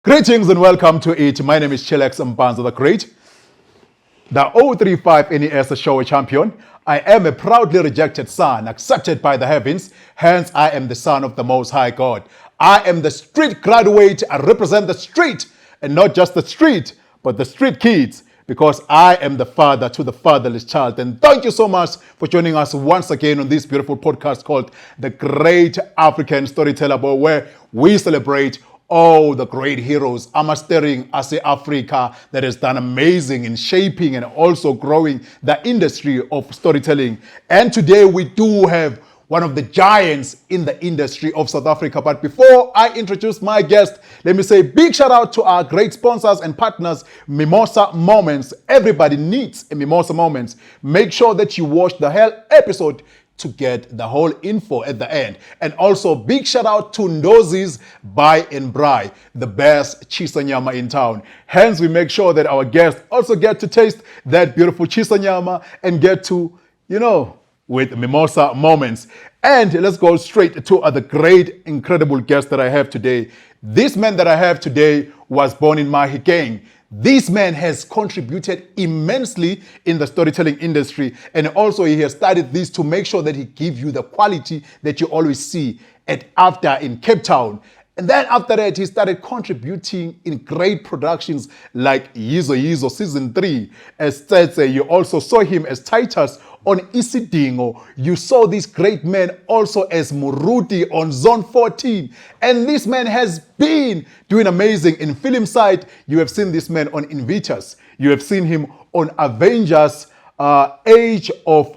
Greetings and welcome to it. My name is CHEALEX MPANZA the Great, the 035 NES show champion. I am a proudly rejected son, accepted by the heavens. Hence, I am the son of the Most High God. I am the street graduate. I represent the street, and not just the street, but the street kids, because I am the father to the fatherless child. And thank you so much for joining us once again on this beautiful podcast called The Great African Storyteller, where we celebrate all the great heroes mastering as Africa that has done amazing in shaping and also growing the industry of storytelling. And today we do have one of the giants in the industry of South Africa. But before I introduce my guest, let me say big shout out to our great sponsors and partners, Mimosa Moments. Everybody needs a Mimosa Moments. Make sure that you watch the whole episode to get the whole info at the end. And also big shout out to Ndozi's Buy and Bry, the best chisanyama in town. Hence, we make sure that our guests also get to taste that beautiful chisanyama and get to, with Mimosa Moments. And let's go straight to the great, incredible guest that I have today. This man that I have today was born in MAHIKENG. This man has contributed immensely in the storytelling industry, and also he has studied this to make sure that he gives you the quality that you always see at AFDA in Cape Town. And then after that, he started contributing in great productions like YIZO Season 3. As TSETSE, you also saw him as Titus on Isidingo. You saw this great man also as Muruti on Zone 14. And this man has been doing amazing in film side. You have seen this man on Invictus. You have seen him on Avengers Age of...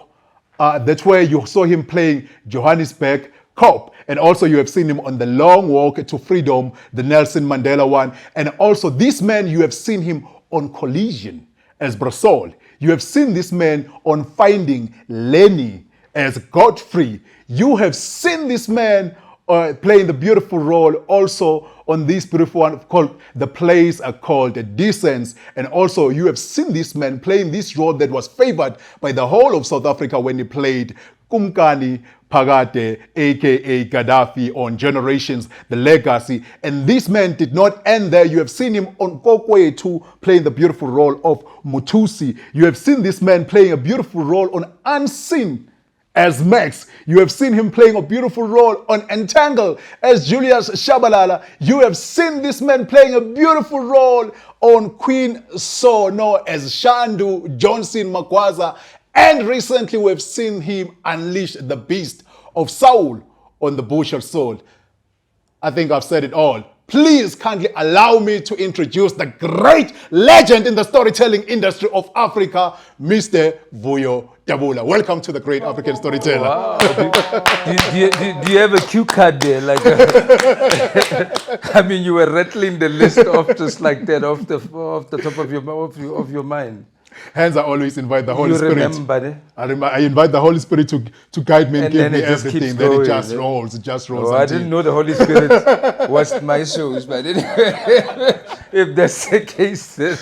that's where you saw him playing Johannesburg Cop. And also you have seen him on The Long Walk to Freedom, the Nelson Mandela one. And also this man, you have seen him on Collision as Brasol. You have seen this man on Finding Lenny as Godfrey. You have seen this man playing the beautiful role also on this beautiful one called The Plays Are Called Descents. And also you have seen this man playing this role that was favored by the whole of South Africa when he played KUMKANI Phakade, aka Gaddafi on Generations, The Legacy. And this man did not end there. You have seen him on Kokwe 2 playing the beautiful role of Mutusi. You have seen this man playing a beautiful role on Unseen as Max. You have seen him playing a beautiful role on Entangle as Julius Shabalala. You have seen this man playing a beautiful role on Queen Sono as Shandu Johnson MAGWAZA. And recently we've seen him unleash the beast of Saul on The Bush of Soul. I think I've said it all. Please kindly allow me to introduce the great legend in the storytelling industry of Africa, Mr. Vuyo Dabula. Welcome to the Great African Storyteller. Wow. do you have a cue card there? Like, I mean, you were rattling the list off just like that, off the top of your mind. Hence, I always invite the Holy Spirit. Remember, I invite the Holy Spirit to guide me and give me everything. Then it just rolls. It just rolls. Oh, I didn't know the Holy Spirit watched my shows, but anyway, if that's the case, then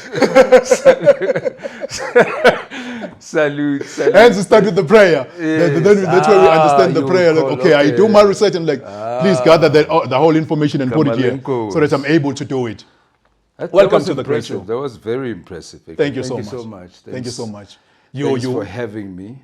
salute. Hence, we start with the prayer. Yes. That's where we understand the prayer. Like, okay, I do my research and please gather the whole information and put it here so that I'm able to do it. Welcome to the great show. That was very impressive. Thank you so much. Thank you so much. Thanks for having me.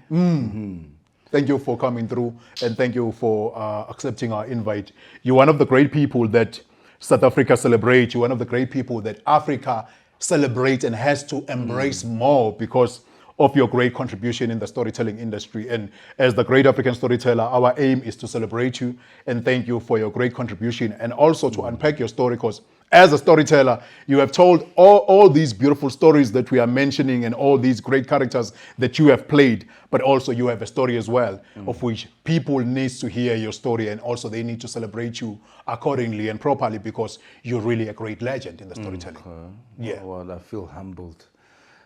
Thank you for coming through, and thank you for accepting our invite. You're one of the great people that South Africa celebrates. You're one of the great people that Africa celebrates and has to embrace more because of your great contribution in the storytelling industry. And as the Great African Storyteller, our aim is to celebrate you and thank you for your great contribution and also to unpack your story, because as a storyteller, you have told all these beautiful stories that we are mentioning and all these great characters that you have played, but also you have a story as well, of which people need to hear your story, and also they need to celebrate you accordingly and properly because you're really a great legend in the storytelling. Yeah. Well, I feel humbled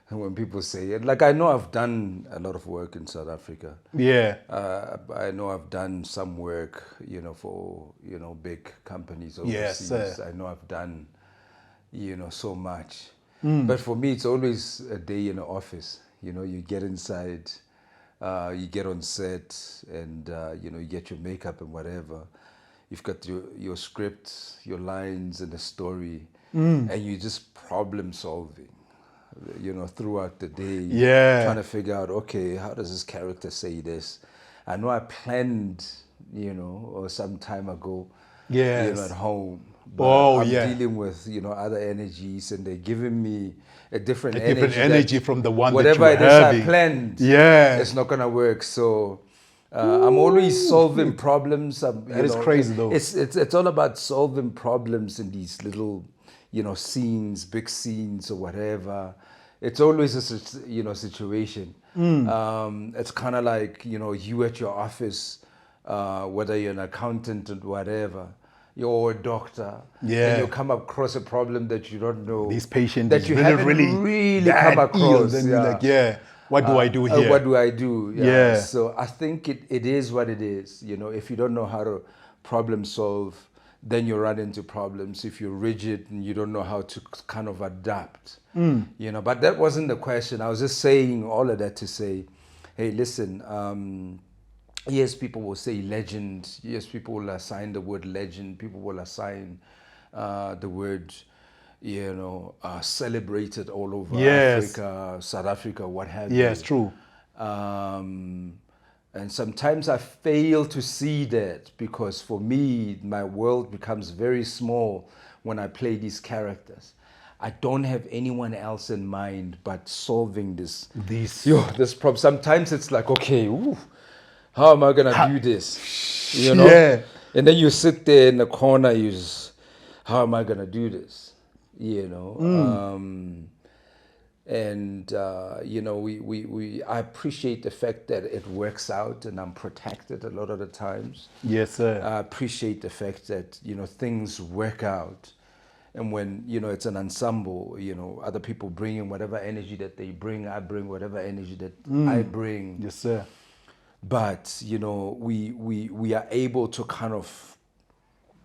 when people say it. Like, I know I've done a lot of work in South Africa. Yeah. I know I've done some work, for, big companies overseas. Yes. I know I've done, so much. But for me, it's always a day in the office. You get inside, you get on set, and, you get your makeup and whatever. You've got your script, your lines, and the story. and you just problem solving, throughout the day. Yeah. Trying to figure out, okay, how does this character say this? I know I planned, or some time ago, Yes. at home. But I'm yeah. dealing with, other energies, and they're giving me a different A energy. different energy from the one that whatever you're it is having. I planned, Yeah. it's not gonna work. So I'm always solving problems. That is crazy, though. It's all about solving problems in these little, scenes, big scenes or whatever. It's always a situation. It's kind of like you at your office, whether you're an accountant or whatever, you're a doctor, Yeah. and you come across a problem that you don't know, This patient that is you really, haven't really bad come across. Then you're like, yeah, what do I do here? What do I do? Yeah. So I think it is what it is. If you don't know how to problem solve, then you run into problems. If you're rigid and you don't know how to kind of adapt, But that wasn't the question. I was just saying all of that to say, hey, listen. Yes, people will say legend. Yes, people will assign the word legend. People will assign the word, celebrated all over Africa, South Africa, what have you. Yes, true. And sometimes I fail to see that, because for me, my world becomes very small when I play these characters. I don't have anyone else in mind but solving this problem. Sometimes it's like, okay, how am I gonna do this? Yeah. And then you sit there in the corner, how am I gonna do this? I appreciate the fact that it works out and I'm protected a lot of the times. Yes, sir. I appreciate the fact that, things work out. And when, it's an ensemble, other people bring in whatever energy that they bring, I bring whatever energy that I bring. Yes, sir. But, we are able to kind of,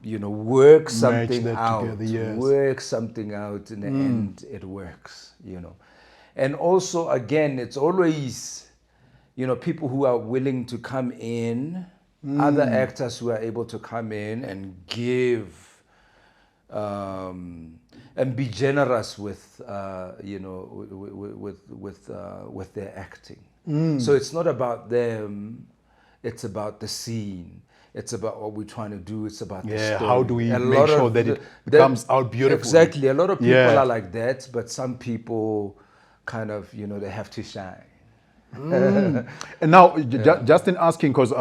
work something out. Together, yes. Work something out. In the end, it works, And also, again, it's always, people who are willing to come in, other actors who are able to come in and give, and be generous with, with their acting. So it's not about them, it's about the scene. It's about what we're trying to do. It's about the story. How do we make sure that it comes out beautiful? Exactly. A lot of people are like that, but some people kind of, they have to shine. And now, just in asking, because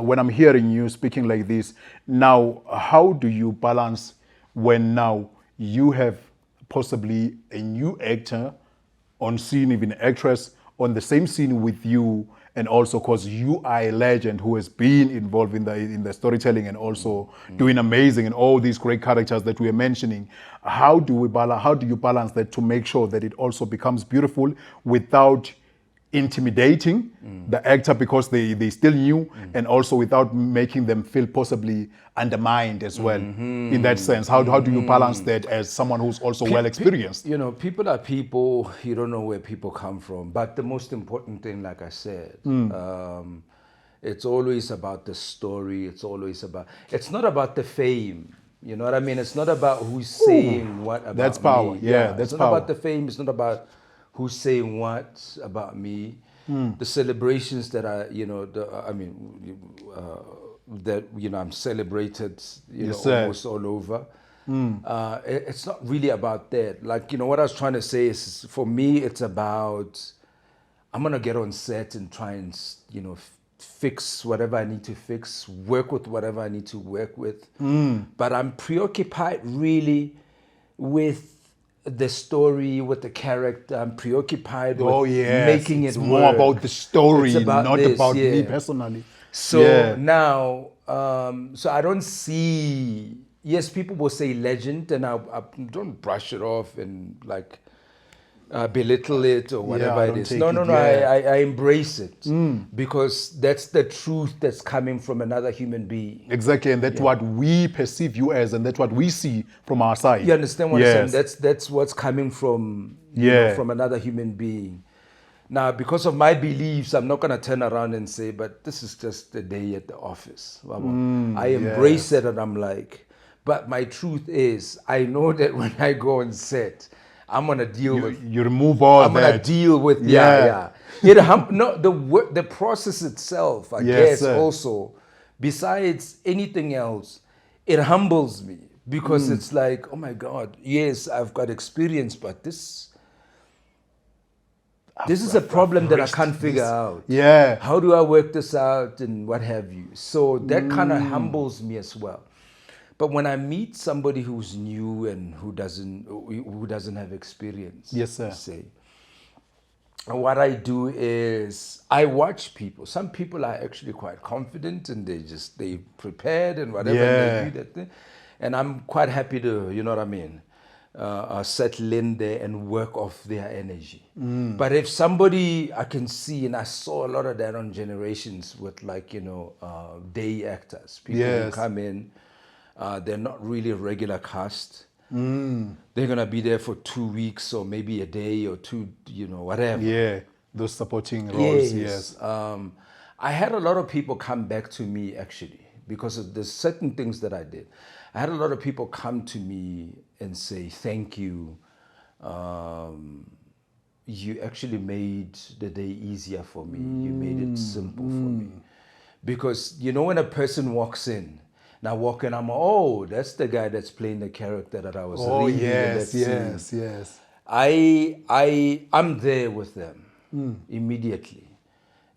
when I'm hearing you speaking like this, now, how do you balance when now you have possibly a new actor on scene, even actress, on the same scene with you, and also because you are a legend who has been involved in the storytelling and also doing amazing and all these great characters that we are mentioning. How do you balance that to make sure that it also becomes beautiful without intimidating the actor because they still new, and also without making them feel possibly undermined as well? In that sense, how do you balance that as someone who's also well experienced? People are people. You don't know where people come from, but the most important thing, like I said, it's always about the story. It's not about the fame. You know what I mean? It's not about who's saying what about that's power. me. Yeah, that's it's power. not about the fame. It's not about who's saying what about me. The celebrations that I'm celebrated, almost all over. It's not really about that. Like, what I was trying to say is, for me, it's about, I'm gonna get on set and try and, fix whatever I need to fix, work with whatever I need to work with. But I'm preoccupied really with the story, with the character. I'm preoccupied with making it it's work. more about the story, about not this, about me personally. So now, so I don't see, yes, people will say legend, and I don't brush it off and like belittle it or whatever it is. No, I embrace it because that's the truth that's coming from another human being. Exactly, and that's what we perceive you as, and that's what we see from our side. You understand what I'm saying? That's what's coming from, from another human being. Now, because of my beliefs, I'm not going to turn around and say, but this is just a day at the office. I embrace it, and I'm like, But my truth is, I know that when I go on set, I'm gonna deal with. You remove all I'm that. gonna deal with. Yeah. No, the process itself, I guess, sir. also, besides anything else, it humbles me because it's like, oh my God, yes, I've got experience, but this is a problem that I can't figure out. Yeah. How do I work this out and what have you? So that kind of humbles me as well. But when I meet somebody who's new and who doesn't have experience, Yes, sir. say, what I do is I watch people. Some people are actually quite confident and they prepared and whatever, and they do that thing. And I'm quite happy to, you know what I mean, settle in there and work off their energy. But if somebody I can see, and I saw a lot of that on Generations with like, day actors, people who come in, they're not really a regular cast. They're gonna be there for 2 weeks or maybe a day or two, whatever. Yeah, those supporting roles. Yes. I had a lot of people come back to me actually because of the certain things that I did. I had a lot of people come to me and say, "Thank you. You actually made the day easier for me. You made it simple for me." Because when a person walks in. Now walking, oh, that's the guy that's playing the character that I was reading in that scene. Yes. I'm there with them immediately,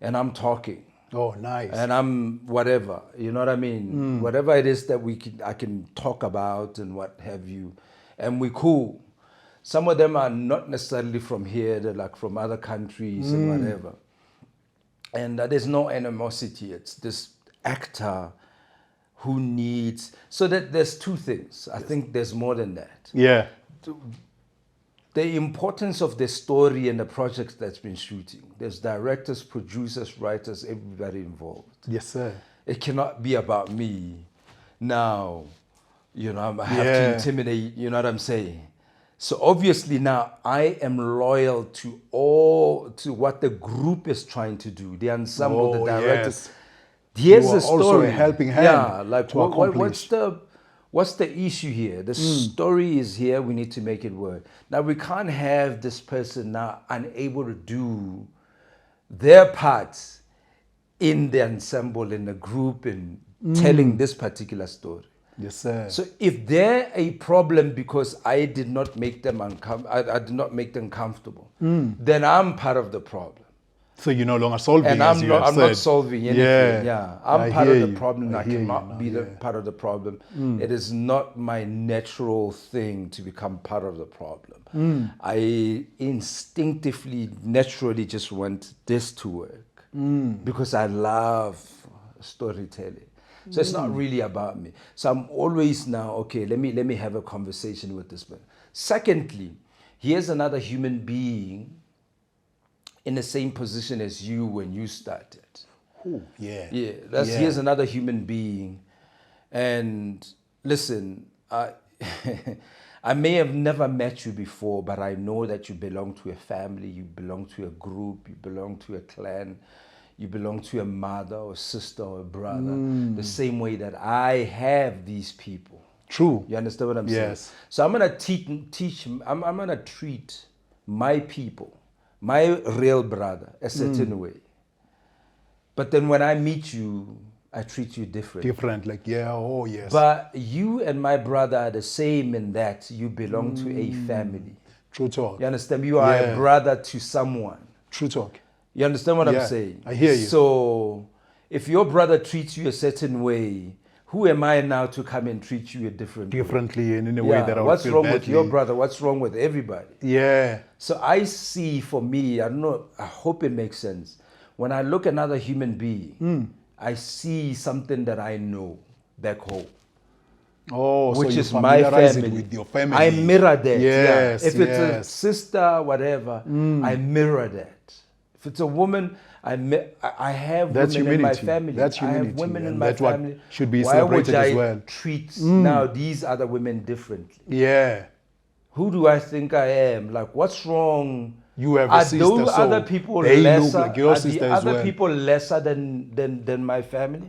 and I'm talking. Oh, nice. And I'm whatever, you know what I mean? Whatever it is that I can talk about and what have you, and we cool. Some of them are not necessarily from here; they're like from other countries and whatever. And there's no animosity. It's this actor who needs, so that there's two things. I think there's more than that. Yeah. The importance of the story and the projects that's been shooting. There's directors, producers, writers, everybody involved. Yes, sir. It cannot be about me. Now, I have to intimidate, you know what I'm saying? So obviously now I am loyal to what the group is trying to do, the ensemble, the directors. Yes. Here's the story. Also a helping hand. Yeah, like to accomplish. what's the issue here? The story is here. We need to make it work. Now we can't have this person now unable to do their parts in the ensemble, in the group, in telling this particular story. Yes, sir. So if they're a problem because I did not make them I did not make them comfortable, then I'm part of the problem. So you're no longer solving, and I'm not solving anything. Yeah, I'm part of the problem. I cannot be part of the problem. It is not my natural thing to become part of the problem. I instinctively, naturally just want this to work because I love storytelling. So it's not really about me. So I'm always now, okay, let me have a conversation with this person. Secondly, here's another human being in the same position as you when you started. Ooh, yeah. Yeah, here's another human being. And listen, I may have never met you before, but I know that you belong to a family, you belong to a group, you belong to a clan, you belong to a mother or sister or a brother, the same way that I have these people. True. You understand what I'm saying? So I'm gonna I'm gonna treat my people, my real brother, a certain way. But then when I meet you, I treat you different. Different, like, oh yes. But you and my brother are the same in that you belong to a family. True talk. You understand? You are a brother to someone. True talk. You understand what I'm saying? I hear you. So if your brother treats you a certain way, who am I now to come and treat you a differently and in a way that I would what's feel wrong badly. with your brother? What's wrong with everybody? Yeah. So I see, for me, I don't know, I hope it makes sense. When I look at another human being, I see something that I know back home. Oh, which so is my family. With your family. I mirror that. Yes, If it's a sister, whatever, I mirror that. If it's a woman, I have women in my family. That's I humanity. have women in and my that's family. What should be Why celebrated would I as well. treat now these other women differently? Yeah. Who do I think I am? Like, what's wrong? You have a Are sister, those so other people they lesser? look like your Are sister the as other well. people lesser than my family?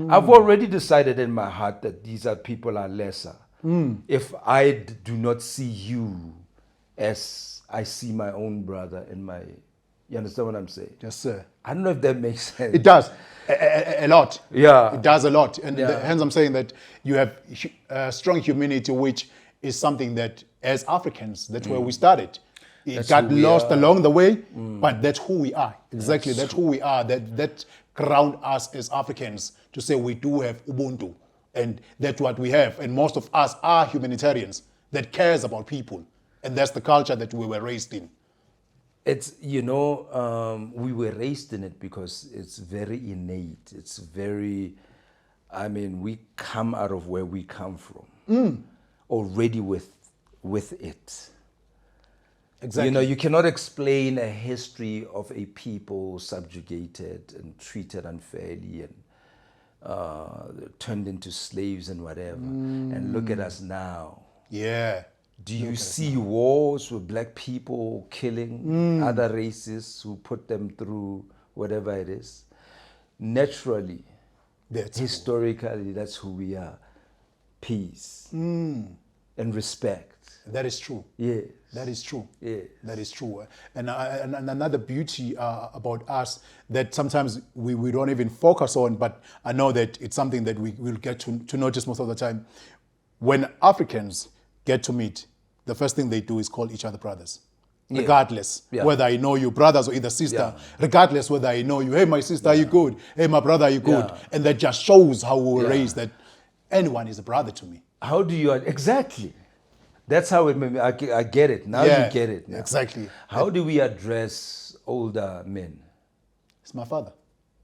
I've already decided in my heart that these are people are lesser. if I do not see you as I see my own brother and my, you understand what I'm saying? Yes, sir. I don't know if that makes sense. It does a lot. Yeah. It does a lot, and Yeah. hence I'm saying that you have strong humanity, which is something that as Africans, that's where we started. It That's got who we lost are. along the way, but that's who we are. Exactly, that's who we are. That ground us as Africans to say we do have Ubuntu, and that's what we have. And most of us are humanitarians that cares about people, and that's the culture that we were raised in. It's, you know, we were raised in it because it's very innate. It's very, I mean, we come out of where we come from already with it. Exactly. You know, you cannot explain a history of a people subjugated and treated unfairly and turned into slaves and whatever. And look at us now. Yeah. Do you see wars with black people killing other races who put them through whatever it is? Naturally, historically, that's who we are. Peace and respect. That is true. Yes. That is true. Yes. That is true. And another beauty about us that sometimes we don't even focus on, but I know that it's something that we will get to notice most of the time. When Africans get to meet, the first thing they do is call each other brothers. Yeah. Regardless Yeah. whether I know you brothers or either sister, Yeah. regardless whether I know you, hey, my sister, are you good? Hey, my brother, are you good? Yeah. And that just shows how we were Yeah. raised, that anyone is a brother to me. How do you, exactly. That's how it made me, I get it. Now Yeah, you get it. Now. exactly. How do we address older men? It's my father.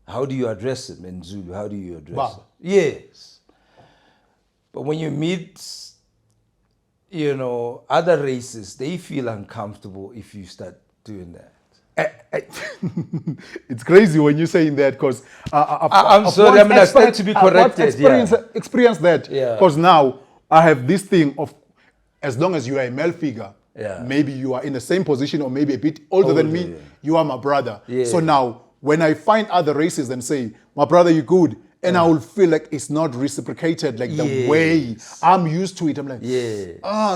How do you address them in Zulu? How do you address Baba. them? Yes. But when you meet, you know, other races, they feel uncomfortable if you start doing that. It's crazy when you're saying that, because I'm sorry, I mean, I stand to be corrected. Experience that, Yeah. because now I have this thing of, as long as you are a male figure, Yeah. maybe you are in the same position or maybe a bit older than me, Older, yeah. you are my brother. Yeah. So now, when I find other races and say, my brother, you good, and I will feel like it's not reciprocated like the way I'm used to it. I'm like,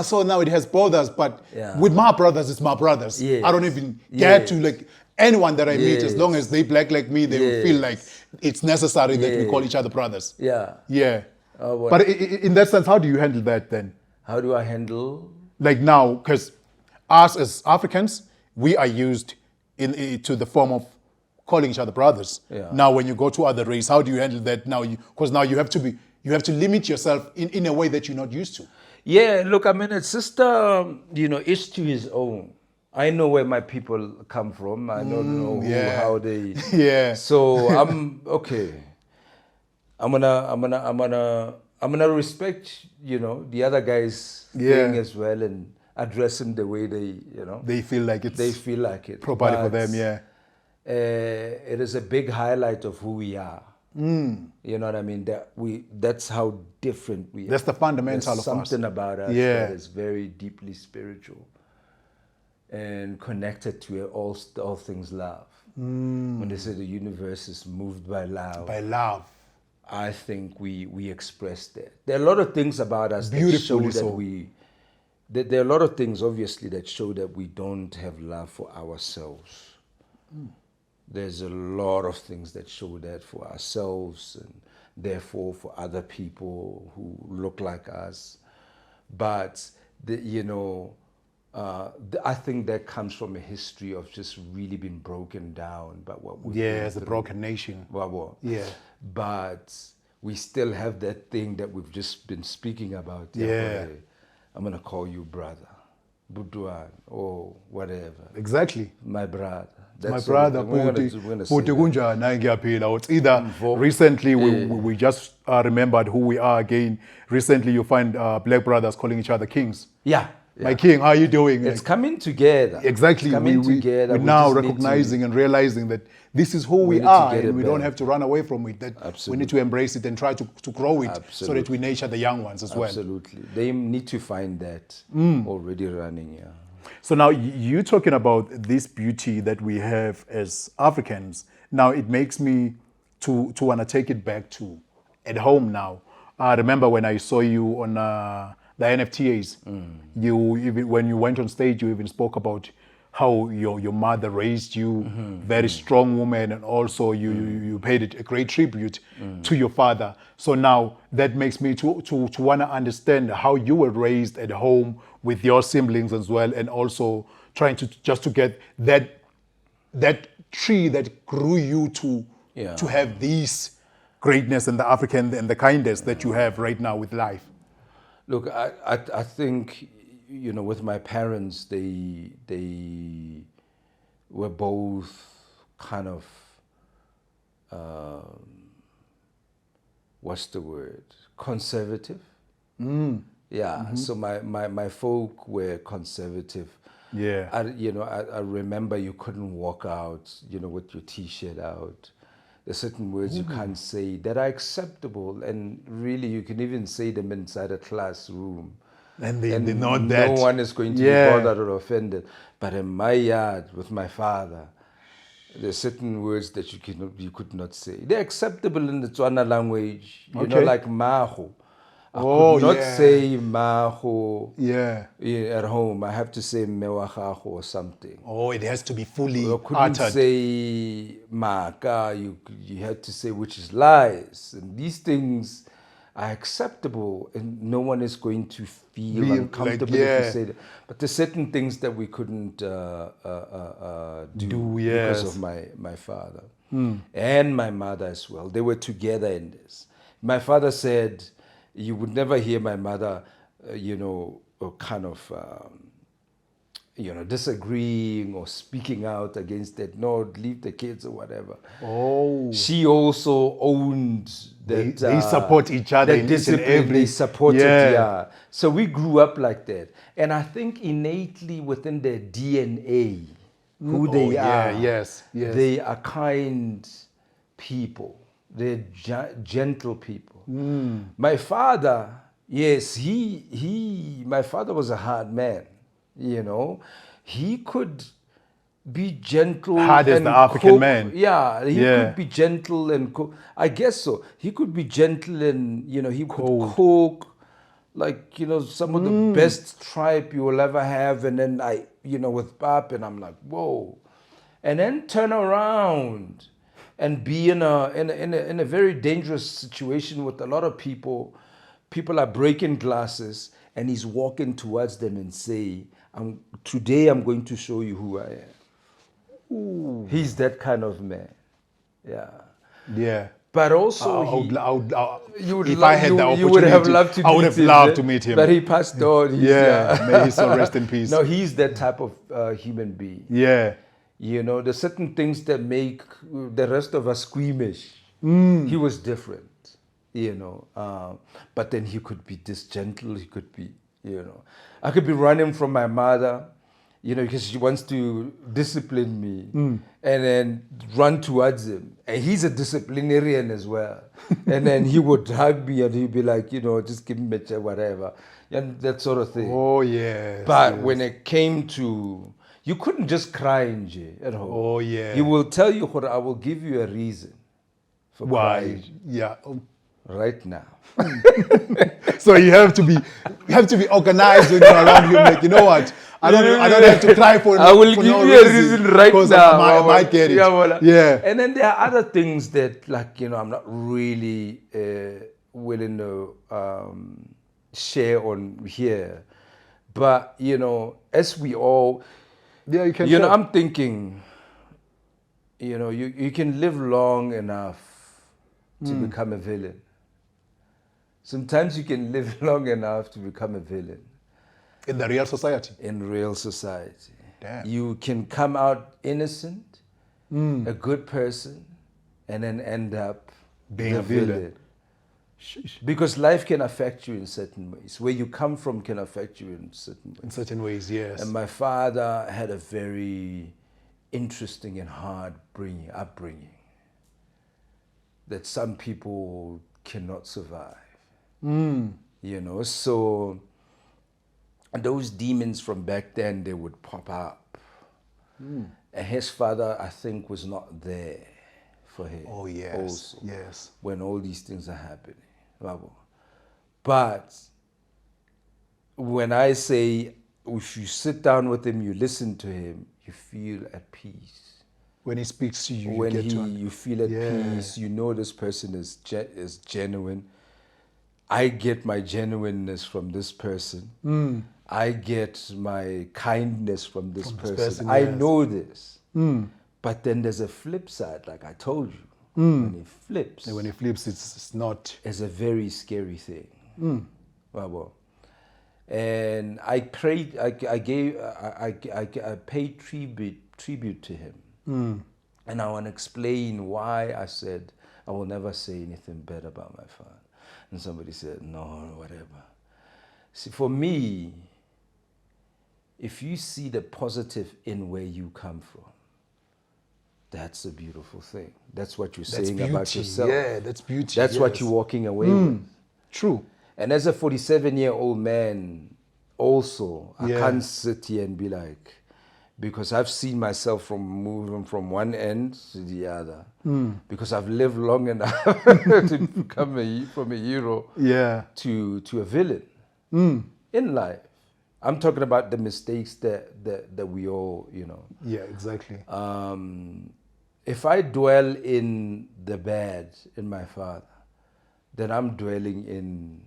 so now it has brothers, but with my brothers, it's my brothers. Yes. I don't even get to like anyone that I meet, as Yes. long as they black like me, they will feel like it's necessary that we call each other brothers. Yeah. Yeah. Oh, But in that sense, how do you handle that then? How do I handle? Like now, because us as Africans, we are used to the form of calling each other brothers. Yeah. Now, when you go to other race, how do you handle that now? Because now you have to limit yourself in a way that you're not used to. Yeah, look, I mean, it's just, you know, each to his own. I know where my people come from. I don't know how they. Yeah. So I'm okay. I'm gonna respect, you know, the other guys' thing as well and address them the way they, you know. They feel like it's. They feel like it. Properly for them, yeah. It is a big highlight of who we are. You know what I mean? That's how different we are. That's the fundamental There's of us. something about us that is very deeply spiritual and connected to all things love. When they say the universe is moved by love. By love. I think we express that. There are a lot of things about us that show that there are a lot of things, obviously, that show that we don't have love for ourselves. There's a lot of things that show that for ourselves and therefore for other people who look like us. But, I think that comes from a history of just really being broken down by what we've been as a through. broken nation. Yeah. But we still have that thing that we've just been speaking about. Yeah. I'm going to call you brother, Buduan, or whatever. Exactly. My brother. My brother, Puti Kunja, Nangiapila. It's either recently we just remembered who we are again. Recently you find black brothers calling each other kings. Yeah. My king, how are you doing? It's coming together. Exactly. It's coming together. We're now recognizing and realizing that this is who we are, and we don't have to run away from it. That we need to embrace it and try to grow it so that we nurture the young ones as well. Absolutely. They need to find that already running, So now you're talking about this beauty that we have as Africans. Now it makes me to want to take it back to at home now. I remember when I saw you on the NFTAs. You even when you went on stage, you even spoke about how your mother raised you, very strong woman, and also you paid it a great tribute to your father. So now that makes me to want to understand how you were raised at home with your siblings as well, and also trying to just to get that tree that grew you to have these greatness and the African and the kindness that you have right now with life. Look, I think, you know, with my parents, they were both kind of, what's the word? Conservative. Yeah. So my folk were conservative. Yeah. I remember you couldn't walk out, you know, with your T-shirt out. There's certain words you can't say that are acceptable, and really you can even say them inside a classroom. And they know no that. one is going to be bothered or offended. But in my yard with my father, there's certain words that you could not say. They're acceptable in the Tswana language, you know, like maho. I could not say maho at home. I have to say mewahaho or something. Oh, it has to be fully You couldn't uttered. say maka, you had to say which is lies. And these things are acceptable, and no one is going to feel uncomfortable if you say that. But there's certain things that we couldn't do because of my father and my mother as well. They were together in this. My father said, you would never hear my mother, kind of, disagreeing or speaking out against that. No, leave the kids or whatever. Oh. She also owned that. They support each other in discipline. They supported, So we grew up like that. And I think innately within their DNA, who they are, they are kind people. They're gentle people. My father, my father was a hard man, you know. He could be gentle. Hard as the African man. Yeah, he could be gentle and cook. I guess so. He could be gentle and, you know, he could cook, like, you know, some of the best tripe you will ever have. And then with pap, and I'm like, whoa. And then turn around and be in a very dangerous situation with a lot of people. People are breaking glasses, and he's walking towards them and say, today I'm going to show you who I am. Ooh. He's that kind of man. Yeah. Yeah. But also, you would have loved to meet him. I would have loved to meet him. But he passed on. May he so rest in peace. No, he's that type of human being. Yeah. You know, there's certain things that make the rest of us squeamish. He was different, you know. But then he could be this gentle. He could be, you know. I could be running from my mother, you know, because she wants to discipline me, and then run towards him. And he's a disciplinarian as well. And then he would hug me and he'd be like, you know, just give me whatever. And that sort of thing. Oh, yes. But when it came to... You couldn't just cry at home. Oh, yeah. He will tell you, I will give you a reason for crying. Yeah. Right now. So you have to be organized when you're around him. Like, you know what? I don't have to cry for. I will give you a reason right now. I might get it. Yeah. And then there are other things that, like, you know, I'm not really willing to share on here. But, you know, as we all... Yeah, you can. You know, I'm thinking, you know, you can live long enough to become a villain. Sometimes you can live long enough to become a villain. In the real society? In real society. Damn. You can come out innocent, a good person, and then end up being a villain. Because life can affect you in certain ways. Where you come from can affect you in certain ways. In certain ways, yes. And my father had a very interesting and hard upbringing that some people cannot survive. You know, so those demons from back then, they would pop up. And his father, I think, was not there for him. Oh, yes. Also, yes. when all these things are happening. But when I say if you sit down with him, you listen to him, you feel at peace. When he speaks to you, When you get to you feel at peace, you know this person is genuine. I get my genuineness from this person. I get my kindness from this person. I know this. But then there's a flip side, like I told you. When he flips. When he flips, it's not. It's a very scary thing. Well, and I prayed. I paid tribute to him, and I want to explain why I said I will never say anything bad about my father. And somebody said, no, whatever. See, for me, if you see the positive in where you come from, that's a beautiful thing. That's what you're saying about yourself. Yeah, that's beauty. That's what you're walking away with. True. And as a 47-year-old man, also, I can't sit here and be like, because I've seen myself from moving from one end to the other. Because I've lived long enough to become from a hero to a villain in life. I'm talking about the mistakes that we all, you know. Yeah, exactly. If I dwell in the bad in my father, then I'm dwelling in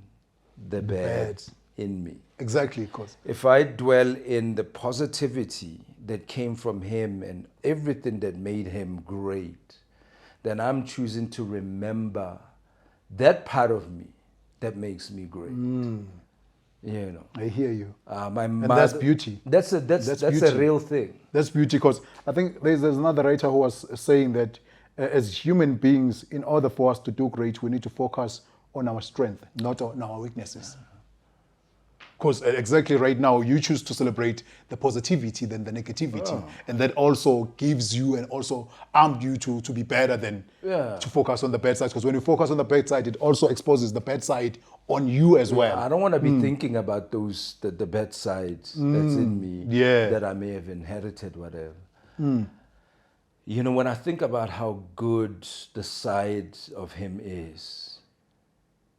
the bad in me. Exactly, because if I dwell in the positivity that came from him and everything that made him great, then I'm choosing to remember that part of me that makes me great. You know, I hear you. My and mother, that's beauty. That's beauty. a real thing. That's beauty, because I think there's another writer who was saying that as human beings, in order for us to do great, we need to focus on our strength, not on our weaknesses. Because exactly right now, you choose to celebrate the positivity than the negativity. And that also gives you and also armed you to be better than to focus on the bad side. Because when you focus on the bad side, it also exposes the bad side on you as well. I don't want to be thinking about the bad sides that's in me that I may have inherited, whatever. You know, when I think about how good the side of him is,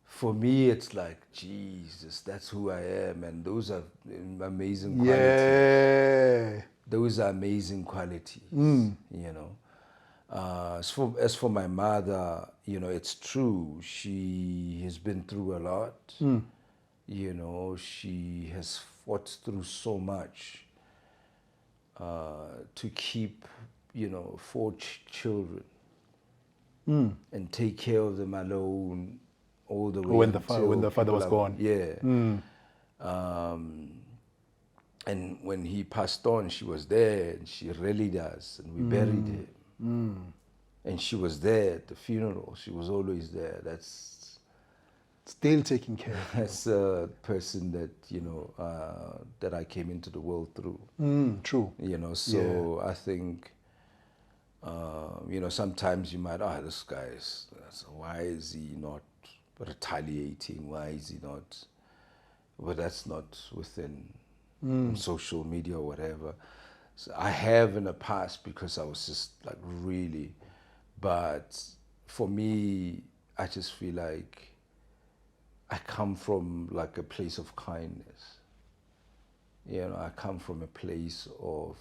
for me, it's like, Jesus, that's who I am. And those are amazing qualities. Yeah. Those are amazing qualities, you know. As for my mother, you know, it's true. She has been through a lot. You know, she has fought through so much to keep, you know, 4 children and take care of them alone. All the way when the father was gone. And when he passed on, she was there, and she rallied us, and we buried him. And she was there at the funeral. She was always there. That's still taking care of you. That's a person that, you know, that I came into the world through. True. You know, so I think, you know, sometimes you might, this guy is, why is he not retaliating? Why is he not? But that's not within social media or whatever. So I have in the past, because I was just like really, but for me, I just feel like I come from like a place of kindness. You know, I come from a place of,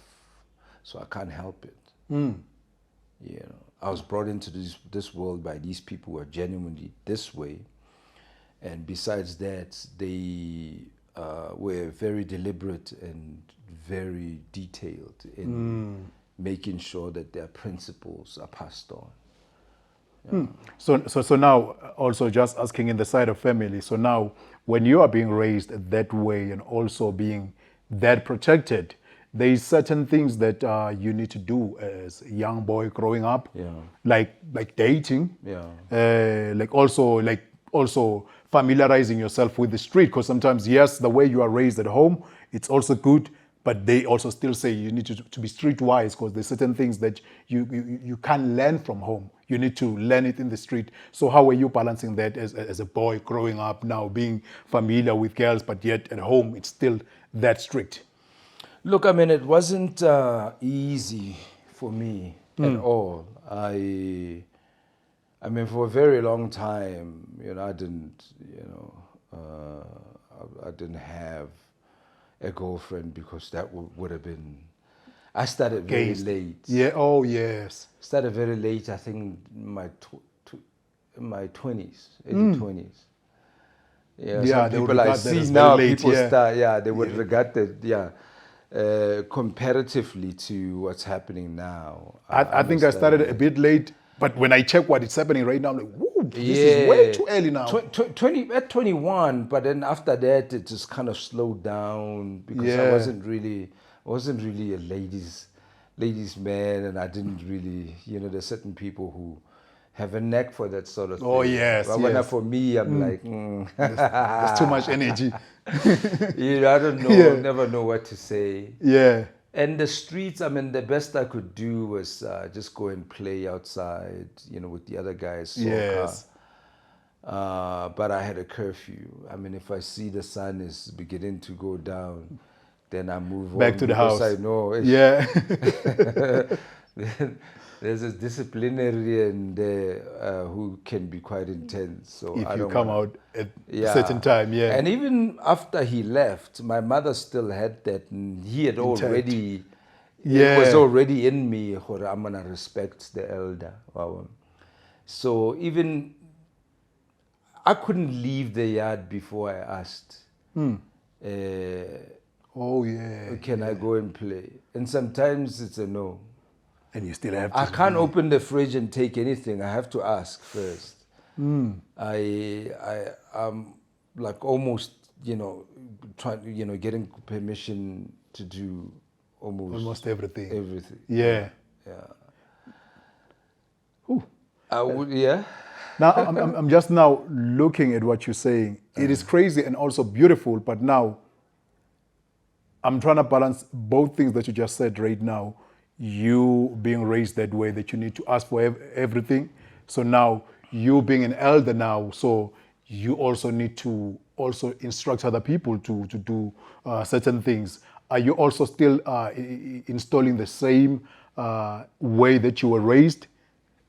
so I can't help it. You know, I was brought into this world by these people who are genuinely this way. And besides that, they were very deliberate and very detailed in making sure that their principles are passed on. So now, also just asking in the side of family, so now when you are being raised that way and also being that protected, there is certain things that you need to do as a young boy growing up, like dating, like also familiarizing yourself with the street, because sometimes, yes, the way you are raised at home, it's also good, but they also still say you need to be streetwise, because there's certain things that you can't learn from home. You need to learn it in the street. So how are you balancing that as a boy growing up now, being familiar with girls, but yet at home it's still that strict? Look, I mean, it wasn't easy for me at all. I mean, for a very long time, you know, I didn't, you know, I didn't have a girlfriend because that would have been. I started very late. Yeah. Oh yes. Started very late. I think in my 20s, early 20s. Yeah. Yeah, Some they would people I regard that see as now, very late, people yeah. start. Yeah, they would regard that. Yeah, comparatively to what's happening now. I think I started a bit late, but when I check what is happening right now, I'm like, whoa, this is way too early now. 20 at 21, but then after that it just kind of slowed down because I Yeah. wasn't really a ladies man, and I didn't really, there's certain people who have a knack for that sort of thing. Oh, yes, But when yes. for me, I'm like, There's too much energy. I don't know, Yeah. never know what to say. Yeah. And the streets, I mean, the best I could do was just go and play outside, with the other guys. Soccer. Yes. But I had a curfew. I mean, if I see the sun is beginning to go down, then I move Back on to the because house. I know. Yeah. There's a disciplinarian there who can be quite intense. So If I you don't come wanna- out at a certain time, yeah. And even after he left, my mother still had that. And he had already, Yeah. it was already in me. I'm gonna respect the elder. So even I couldn't leave the yard before I asked. Oh yeah. Can I go and play? And sometimes it's a no. And you still have to. I can't open the fridge and take anything. I have to ask first. I'm like almost, trying, getting permission to do almost everything. everything. Yeah. Yeah. I would, yeah. Now I'm just now looking at what you're saying. It is crazy and also beautiful, but now I'm trying to balance both things that you just said right now. You being raised that way, that you need to ask for everything. So now you being an elder now, so you also need to also instruct other people to do certain things. Are you also still installing the same way that you were raised?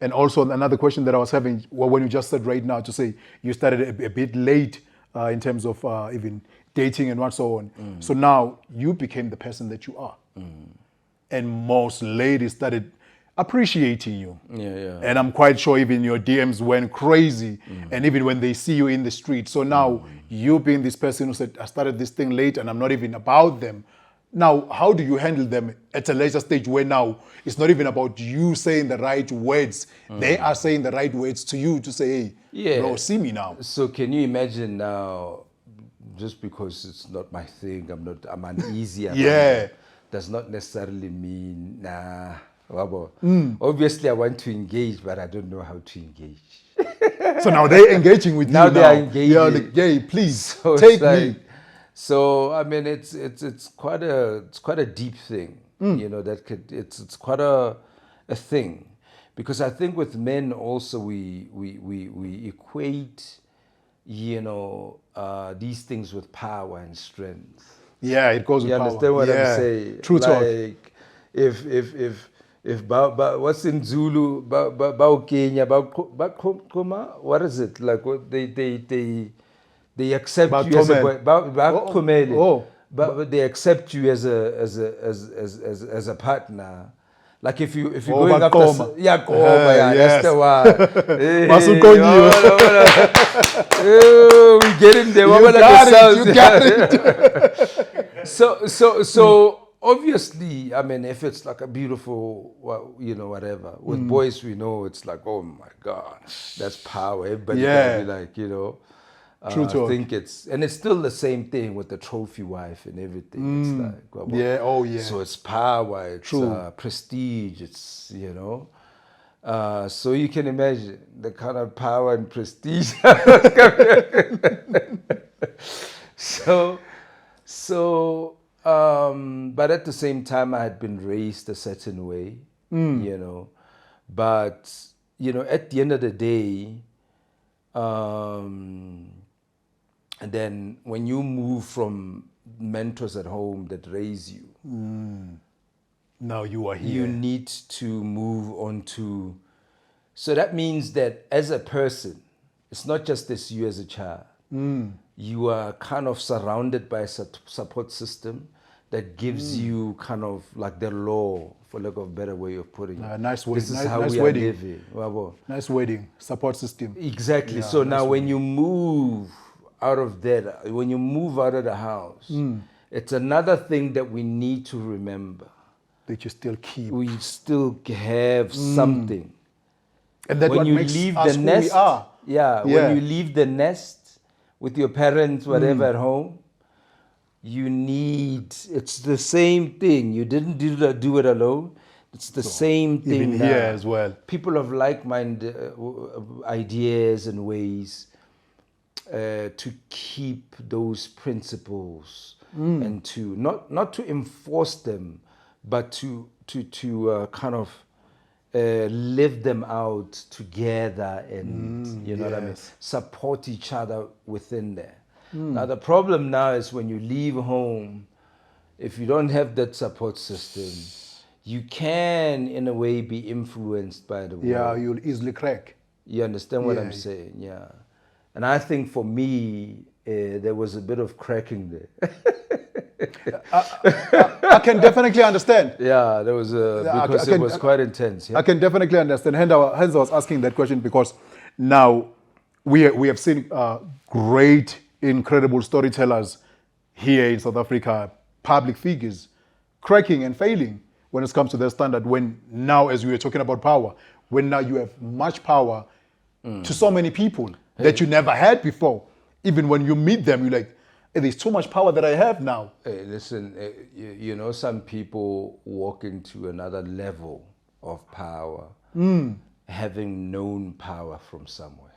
And also another question that I was having, when you just said right now to say you started a bit late in terms of even dating and what so on. So now you became the person that you are. And most ladies started appreciating you. Yeah. And I'm quite sure even your DMs went crazy. And even when they see you in the street. So now you being this person who said, I started this thing late and I'm not even about them. Now, how do you handle them at a later stage where now it's not even about you saying the right words. They are saying the right words to you to say, hey, bro, see me now. So can you imagine now, just because it's not my thing, I'm uneasy about it, does not necessarily mean, nah. Obviously, I want to engage, but I don't know how to engage. So now they're engaging with Now you they now. are engaging. Yeah, like, hey, please So take me. So I mean, it's quite a deep thing. It's quite a thing, because I think with men also we equate, these things with power and strength. Yeah, it goes with You power. understand what I'm saying? True talk. Like if what's in Zulu, Kenya, what is it? Like what they accept you as a but they accept you as a partner. Like if you're going after that's the one. We get in there. You got it. So obviously, I mean, if it's like a beautiful, whatever. With boys, we know it's like, oh my God, that's power. Everybody can be like, True talk. I think it's still the same thing with the trophy wife and everything. It's like, so it's power, it's prestige, it's, so you can imagine the kind of power and prestige. But at the same time, I had been raised a certain way, but, at the end of the day, and then when you move from mentors at home that raise you, now you are here. you need to move on to. So that means that as a person, it's not just this you as a child. you are kind of surrounded by a support system that gives you kind of like the law, for lack of a better way of putting it. Nice way. This is how nice we are wedding. living. Wabo. Nice wedding. Support system. Exactly. Yeah, So now nice when you move out of that, when you move out of the house, it's another thing that we need to remember. That you still keep. We still have something. And that's when what you makes leave us the who nest, we are. Yeah, when you leave the nest with your parents, whatever at home, you need, it's the same thing. You didn't do it alone. It's the same thing even now. here as well. People of like-minded ideas and ways to keep those principles and to not to enforce them, but to kind of live them out together and you know what I mean, support each other within there. Now the problem now is when you leave home, if you don't have that support system, you can in a way be influenced by the world. Yeah, you'll easily crack. You understand what I'm saying? Yeah. And I think for me, there was a bit of cracking there. I can definitely understand. Yeah, there was because it was quite intense. Yeah? I can definitely understand. Hence I was asking that question because now we have seen great, incredible storytellers here in South Africa, public figures, cracking and failing when it comes to their standard. When now, as we were talking about power, when now you have much power to so many people that you never had before. Even when you meet them, you're like, hey, there's too much power that I have now. Hey, listen, you know, some people walk into another level of power having known power from somewhere.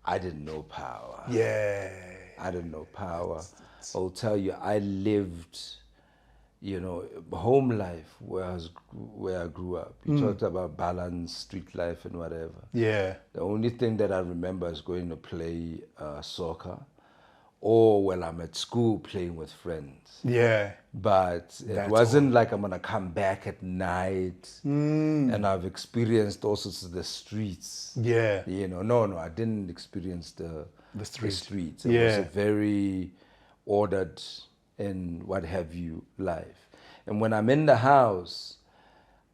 I didn't know power. Yeah. I didn't know power. I'll tell you, I lived, you know, home life where I grew up. You talked about balance, street life and whatever. Yeah. The only thing that I remember is going to play soccer, or when I'm at school playing with friends. Yeah. But it wasn't like I'm gonna come back at night and I've experienced all sorts of the streets. Yeah. You know, no, I didn't experience the streets. It was Yeah. a very ordered and what have you life. And when I'm in the house,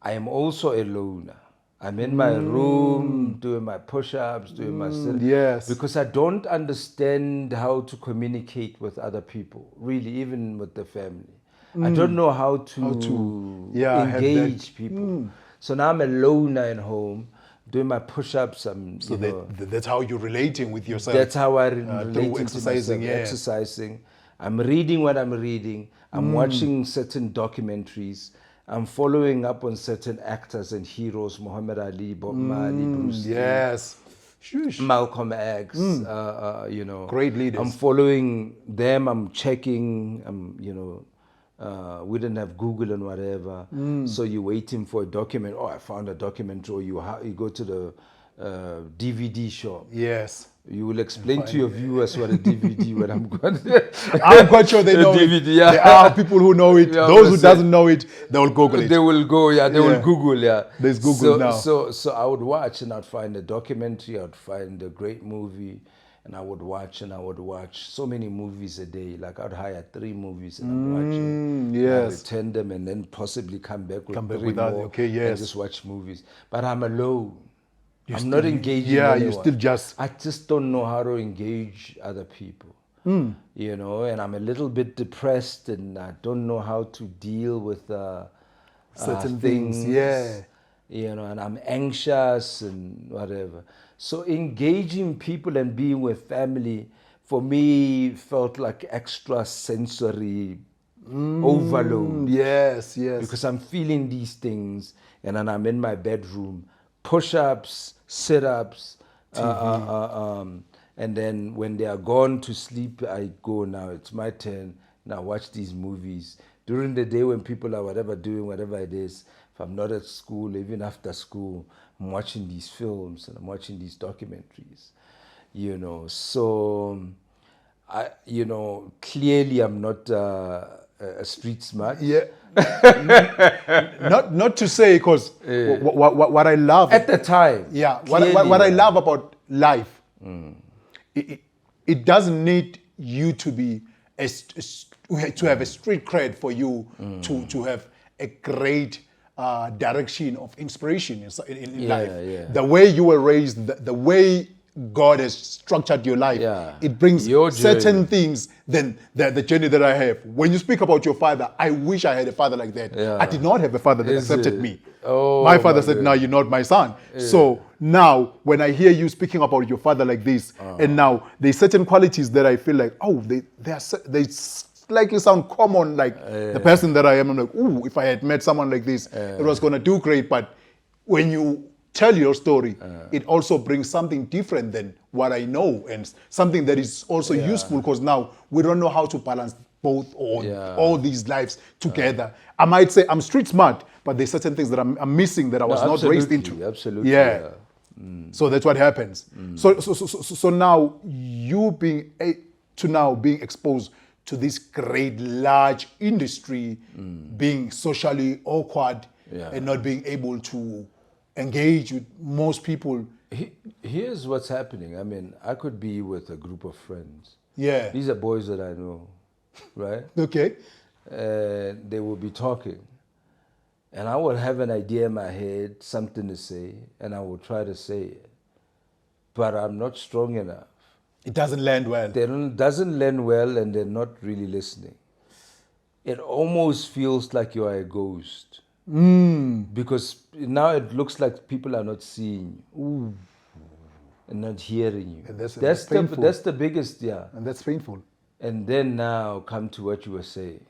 I am also a loner. I'm in my room doing my push-ups, doing my sit. Yes. Because I don't understand how to communicate with other people, really, even with the family. I don't know how to engage people. So now I'm a loner at home, doing my push-ups. So that's how you're relating with yourself. That's how I relate to exercising, myself, exercising. I'm reading what I'm reading. I'm watching certain documentaries. I'm following up on certain actors and heroes, Muhammad Ali, Bob Marley, Bruce Lee. Yes. Malcolm X, you know. Great leaders. I'm following them, I'm checking, you know, we didn't have Google and whatever. So you're waiting for a document. Oh, I found a document. Or you go to the DVD shop. Yes. You will explain to your viewers what a DVD when I'm going. I'm quite sure they know DVD, it. yeah. There are people who know it. Yeah, those who doesn't know it, they will Google it. They will go, they will Google, There's Google now. So I would watch and I'd find a documentary, I'd find a great movie, and I would watch so many movies a day. Like I'd hire 3 movies and I'm watching. Yes. I'd attend them and then possibly come back with 3 that. more Okay, yes. and just watch movies. But I'm alone. I'm not engaging anyone. you still just... I just don't know how to engage other people. You know, and I'm a little bit depressed and I don't know how to deal with certain things. Yeah. You know, and I'm anxious and whatever. So engaging people and being with family, for me, felt like extra sensory overload. Yes, yes. Because I'm feeling these things and then I'm in my bedroom, push-ups, sit-ups, and then when they are gone to sleep, I go, now it's my turn, now watch these movies. During the day when people are doing whatever it is, if I'm not at school, even after school, I'm watching these films and I'm watching these documentaries, you know. So, you know, clearly I'm not a street smart. Yeah. not to say, because what I love at the time. Yeah. What I love about life, it doesn't need you to be to have a street cred for you to have a great direction of inspiration in life. Yeah. The way you were raised, the way God has structured your life, it brings Your certain journey. things than the journey that I have. When you speak about your father, I wish I had a father like that. Yeah. I did not have a father that Is accepted it? me. Oh, my father my said, "No, goodness. you're not my son." So now, when I hear you speaking about your father like this, and now there's certain qualities that I feel like, oh, they slightly sound common, like the person that I am. I'm like, ooh, if I had met someone like this, it was gonna do great. But when you tell your story, it also brings something different than what I know, and something that is also useful, because now we don't know how to balance both all these lives together. I might say I'm street smart, but there's certain things that I'm missing that I was not raised into. Absolutely. Yeah. So that's what happens. So now you being exposed to this great large industry, being socially awkward and not being able to engage with most people. Here's what's happening. I mean, I could be with a group of friends. Yeah. These are boys that I know, right? Okay. And they will be talking. And I will have an idea in my head, something to say, and I will try to say it. But I'm not strong enough. It doesn't land well. Doesn't land well, and they're not really listening. It almost feels like you are a ghost. Because now it looks like people are not seeing you and not hearing you. And that's painful. That's the biggest, And that's painful. And then now come to what you were saying,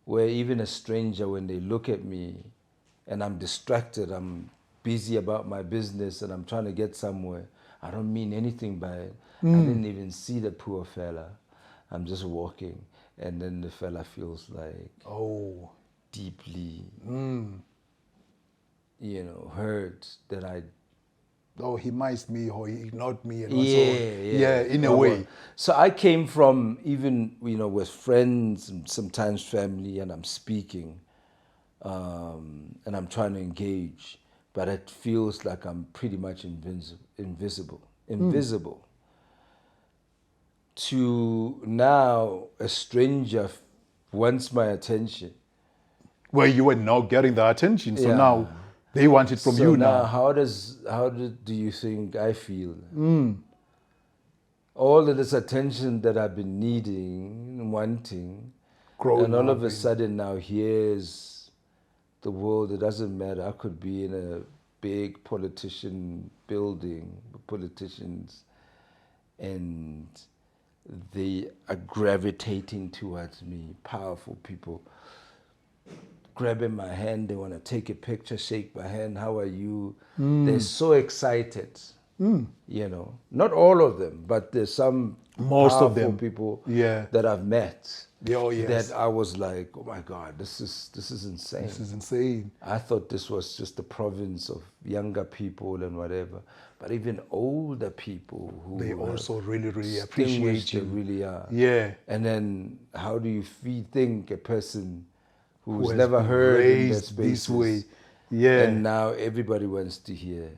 where even a stranger, when they look at me and I'm distracted, I'm busy about my business and I'm trying to get somewhere, I don't mean anything by it. I didn't even see the poor fella. I'm just walking, and then the fella feels like deeply, hurt that I. Oh, he missed me, or he ignored me, and in a Well, way. So I came from even with friends and sometimes family, and I'm speaking, and I'm trying to engage, but it feels like I'm pretty much invisible. To now a stranger wants my attention. Where you were not getting the attention, so now they want it from So you now. now. How do you think I feel? All of this attention that I've been needing, wanting, and all of a sudden now here's the world. It doesn't matter. I could be in a big politician building, politicians, and they are gravitating towards me, powerful people, grabbing my hand, they want to take a picture, shake my hand, how are you? They're so excited, Not all of them, but there's some Most of powerful them. people Yeah. that I've met yes. that I was like, oh my God, this is insane. This is insane. I thought this was just the province of younger people and whatever, but even older people who They also really, really appreciate you. They really are. Yeah. And then how do you think a person who's has never been heard in their raised spaces, this way. Yeah. and now everybody wants to hear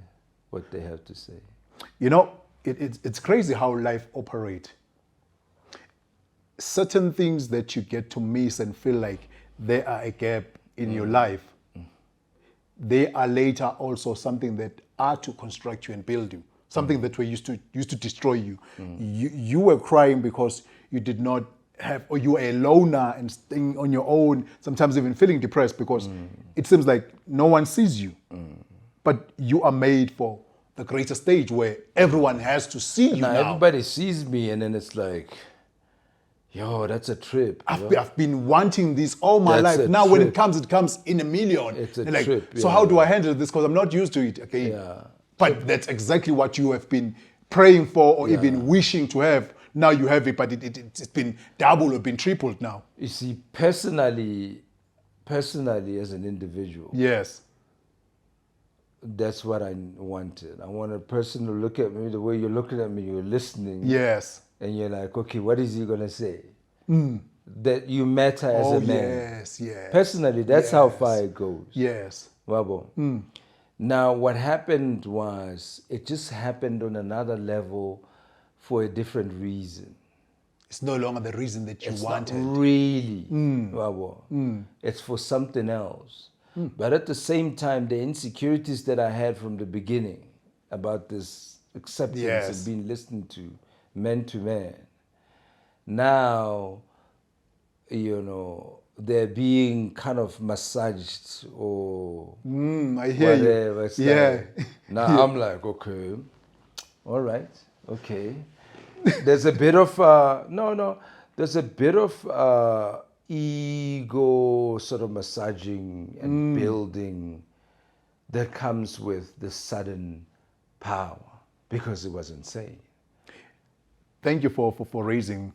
what they have to say. It's crazy how life operates. Certain things that you get to miss and feel like there are a gap in your life, they are later also something that are to construct you and build you. Something that were used to destroy you. You were crying because you did not have, or you were a loner and staying on your own, sometimes even feeling depressed because it seems like no one sees you. But you are made for the greater stage where everyone has to see you now. Everybody sees me, and then it's like, yo, that's a trip. I've been wanting this all my That's life. a Now when trip. it comes in a million. It's a They're like, trip, so how do I handle this? Because I'm not used to it again. Yeah. But that's exactly what you have been praying for or even wishing to have. Now you have it, but it's been doubled or been tripled now. You see, personally as an individual, Yes. that's what I wanted. I want a person to look at me the way you're looking at me, you're listening. Yes. And you're like, okay, what is he going to say? That you matter as a man. Yes. Personally, that's how far it goes. Yes. Wabo. Now, what happened was, it just happened on another level for a different reason. It's no longer the reason that you It's wanted. not really. It's for something else. But at the same time, the insecurities that I had from the beginning about this acceptance and being listened to man, now, you know, they're being kind of massaged or I hear whatever. you. It's Yeah. like, now I'm like, okay, all right, okay. There's a bit of, there's a bit of ego sort of massaging and building that comes with the sudden power because it was insane. Thank you for raising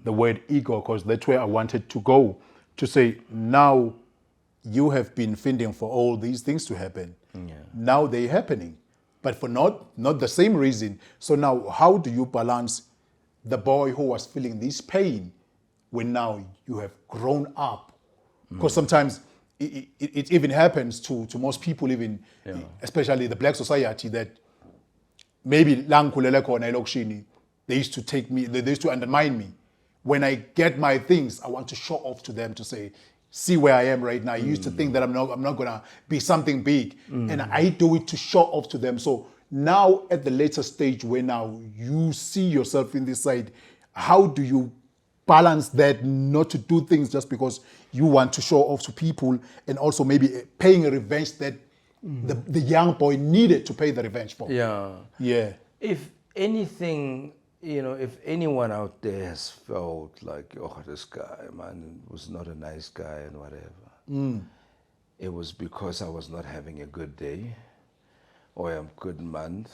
the word ego, because that's where I wanted to go, to say now you have been fending for all these things to happen. Now they're happening, but for not the same reason. So now how do you balance the boy who was feeling this pain when now you have grown up? Because sometimes it even happens to most people, even especially the black society, that maybe they used to take me, they used to undermine me. When I get my things, I want to show off to them to say, see where I am right now. I used to think that I'm not gonna be something big. And I do it to show off to them. So now at the later stage where now you see yourself in this side, how do you balance that, not to do things just because you want to show off to people, and also maybe paying a revenge that the young boy needed to pay the revenge for? Yeah. If anything, you know, if anyone out there has felt like, oh, this guy, man, was not a nice guy and whatever, it was because I was not having a good day or a good month.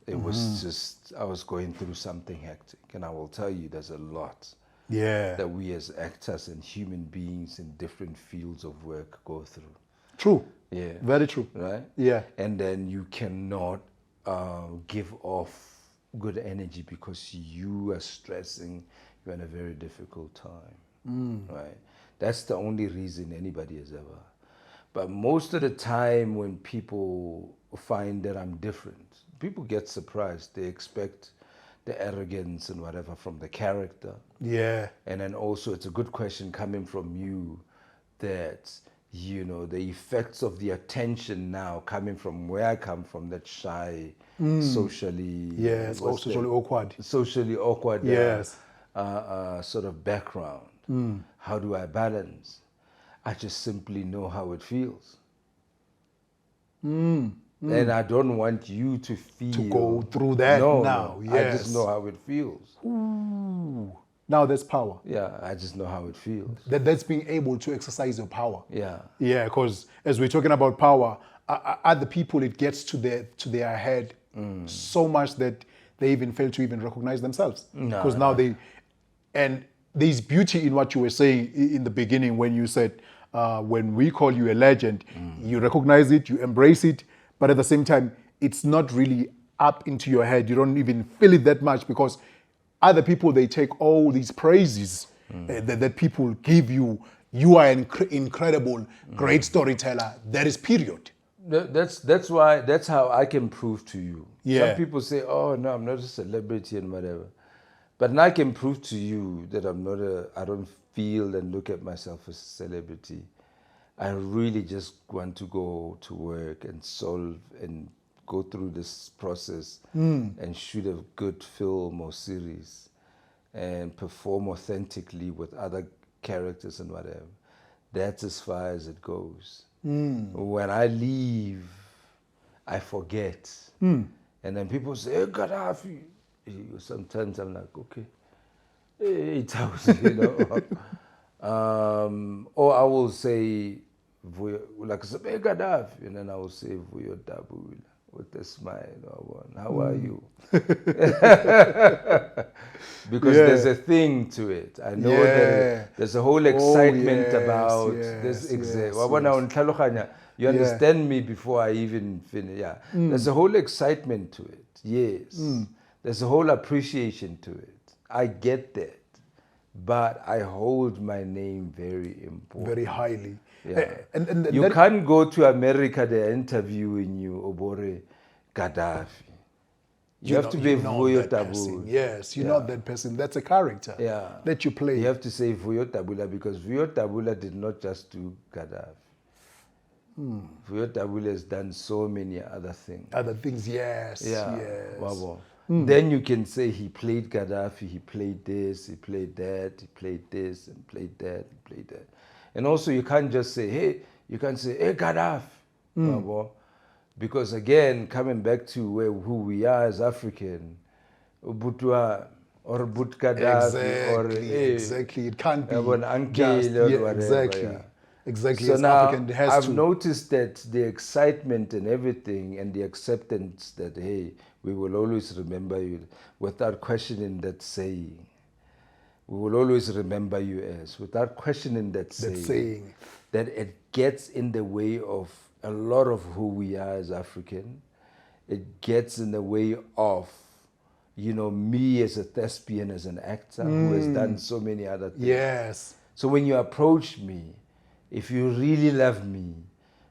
It was just, I was going through something hectic. And I will tell you, there's a lot that we as actors and human beings in different fields of work go through. True. Yeah. Very true. Right? Yeah. And then you cannot give off good energy because you are stressing, you're in a very difficult time, right? That's the only reason anybody has ever. But most of the time when people find that I'm different, people get surprised. They expect the arrogance and whatever from the character. Yeah. And then also it's a good question coming from you that, you know, the effects of the attention now coming from where I come from, that shy, socially... Yes, or socially awkward. Socially awkward, yes. Sort of background. How do I balance? I just simply know how it feels. And I don't want you to feel... To go through that now. No. I just know how it feels. Ooh. Now there's power. Yeah, I just know how it feels. That's being able to exercise your power. Yeah. Yeah, because as we're talking about power, other people, it gets to their head so much that they even fail to even recognize themselves. Because now and there's beauty in what you were saying in the beginning when you said, when we call you a legend, you recognize it, you embrace it, but at the same time, it's not really up into your head. You don't even feel it that much, because other people, they take all these praises that people give you. You are an incredible, great storyteller. That is period. That's why, that's how I can prove to you. Yeah. Some people say, oh no, I'm not a celebrity and whatever. But now I can prove to you that I don't feel and look at myself as a celebrity. I really just want to go to work and solve and go through this process and shoot a good film or series and perform authentically with other characters and whatever. That's as far as it goes. When I leave, I forget. And then people say, hey, Gaddafi. Sometimes I'm like, okay. Hey, you know. Or I will say, like, hey, Gaddafi. And then I will say, Vuyo Dabula, with a smile. How are you? Because there's a thing to it. I know that there's a whole excitement about this. You understand me before I even finish. Yeah. There's a whole excitement to it. Yes. There's a whole appreciation to it. I get that. But I hold my name very important. Very highly. Yeah. And you can't go to America, they're interviewing you, Obore Gaddafi. You have to be Vuyo Dabula. Yes, you're not that person. That's a character that you play. You have to say Vuyo Dabula because Vuyo Dabula did not just do Gaddafi. Vuyo Dabula has done so many other things. Other things, yes. Yeah. Yes. Wow. Then you can say he played Gaddafi, he played this, he played that, he played this, and played that, and played that. And also you can't just say, hey, you can't say, hey, Gaddafi. Wow. Because again, coming back to who we are as African, Ubuntu or But Gaddafi exactly. It can't be an uncle just, or whatever. Exactly. Yeah. Exactly. So as now African, it has I've to. noticed that the excitement and everything and the acceptance that, hey, we will always remember you without questioning that saying. We will always remember you as, without questioning that saying. That it gets in the way of a lot of who we are as African. It gets in the way of, me as a thespian, as an actor who has done so many other things. Yes. So when you approach me, if you really love me,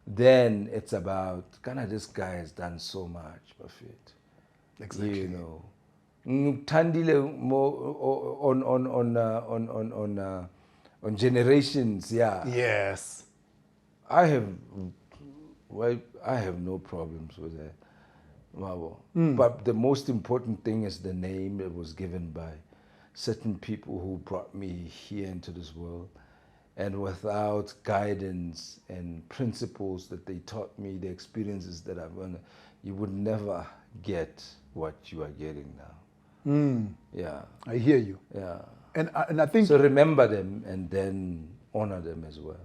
then it's about, this guy has done so much, Buffett. Exactly. Tandile more on generations, yeah. Yes. I have no problems with that. But the most important thing is the name that was given by certain people who brought me here into this world. And without guidance and principles that they taught me, the experiences that I've learned, you would never get what you are getting now. Yeah. I hear you. Yeah. And I think... So remember them and then honor them as well.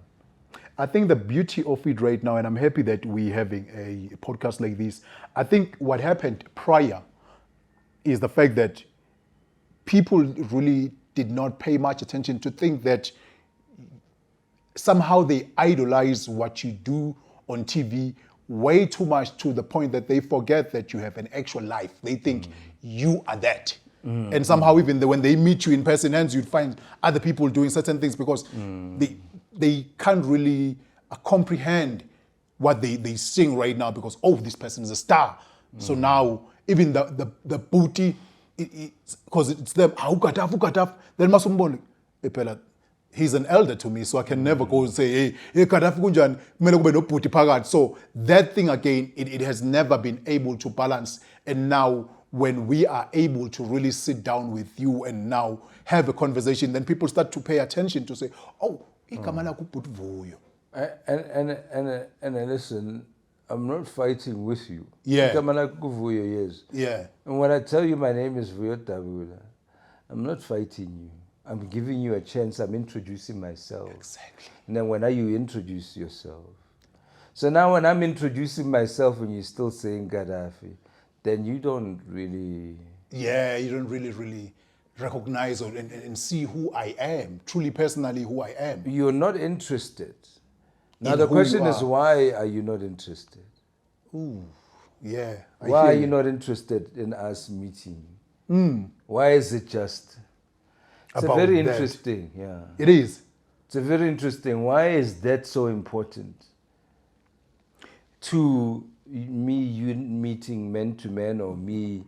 I think the beauty of it right now, and I'm happy that we're having a podcast like this, I think what happened prior is the fact that people really did not pay much attention to think that somehow they idolize what you do on TV way too much to the point that they forget that you have an actual life. They think you are that. And somehow even when they meet you in person, hence you'd find other people doing certain things because they can't really comprehend what they sing right now because, this person is a star. So now even the booty, because it's them, then masumboni, he's an elder to me, so I can never go and say, hey, Gaddafi kunjani, kumele kube nobhuti phakathi. So that thing again, it has never been able to balance. And now when we are able to really sit down with you and now have a conversation, then people start to pay attention to say, igama lakho ubhuti Vuyo. And listen, I'm not fighting with you. Yeah. Igama lakho Vuyo, yes. Yeah. And when I tell you my name is Vuyo Dabula, I'm not fighting you. I'm giving you a chance. I'm introducing myself. Exactly. And then when you introduce yourself. So now when I'm introducing myself and you're still saying Gaddafi, then you don't really... Yeah, you don't really recognize and see who I am, truly personally who I am. You're not interested. Now the question is, why are you not interested? Ooh, yeah. Why are you not interested in us meeting? Why is it just... It's about very that. interesting, yeah. It is. It's a very interesting. Why is that so important? To me, you meeting men to men or me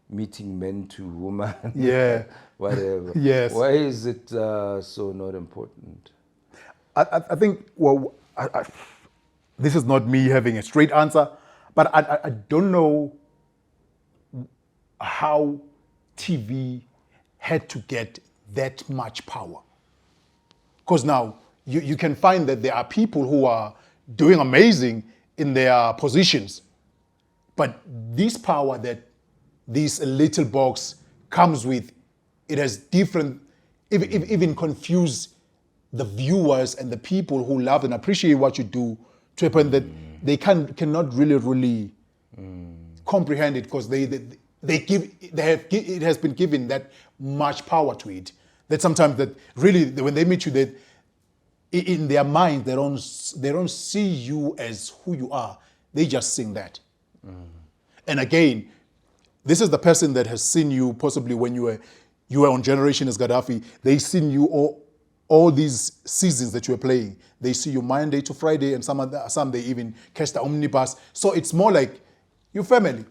meeting men to woman. Yeah. Whatever. Yes. Why is it so not important? I think, this is not me having a straight answer, but I don't know how TV had to get that much power. Because now you can find that there are people who are doing amazing in their positions, but this power that this little box comes with, it has different, even confuse the viewers and the people who love and appreciate what you do to a point that they cannot really comprehend it because it has been given that much power to it that sometimes that really when they meet you, that in their mind they don't see you as who you are. They just sing that. And again, this is the person that has seen you possibly when you were on Generation as Gaddafi. They seen you all these seasons that you were playing. They see you Monday to Friday, and some they even catch the omnibus. So it's more like your family.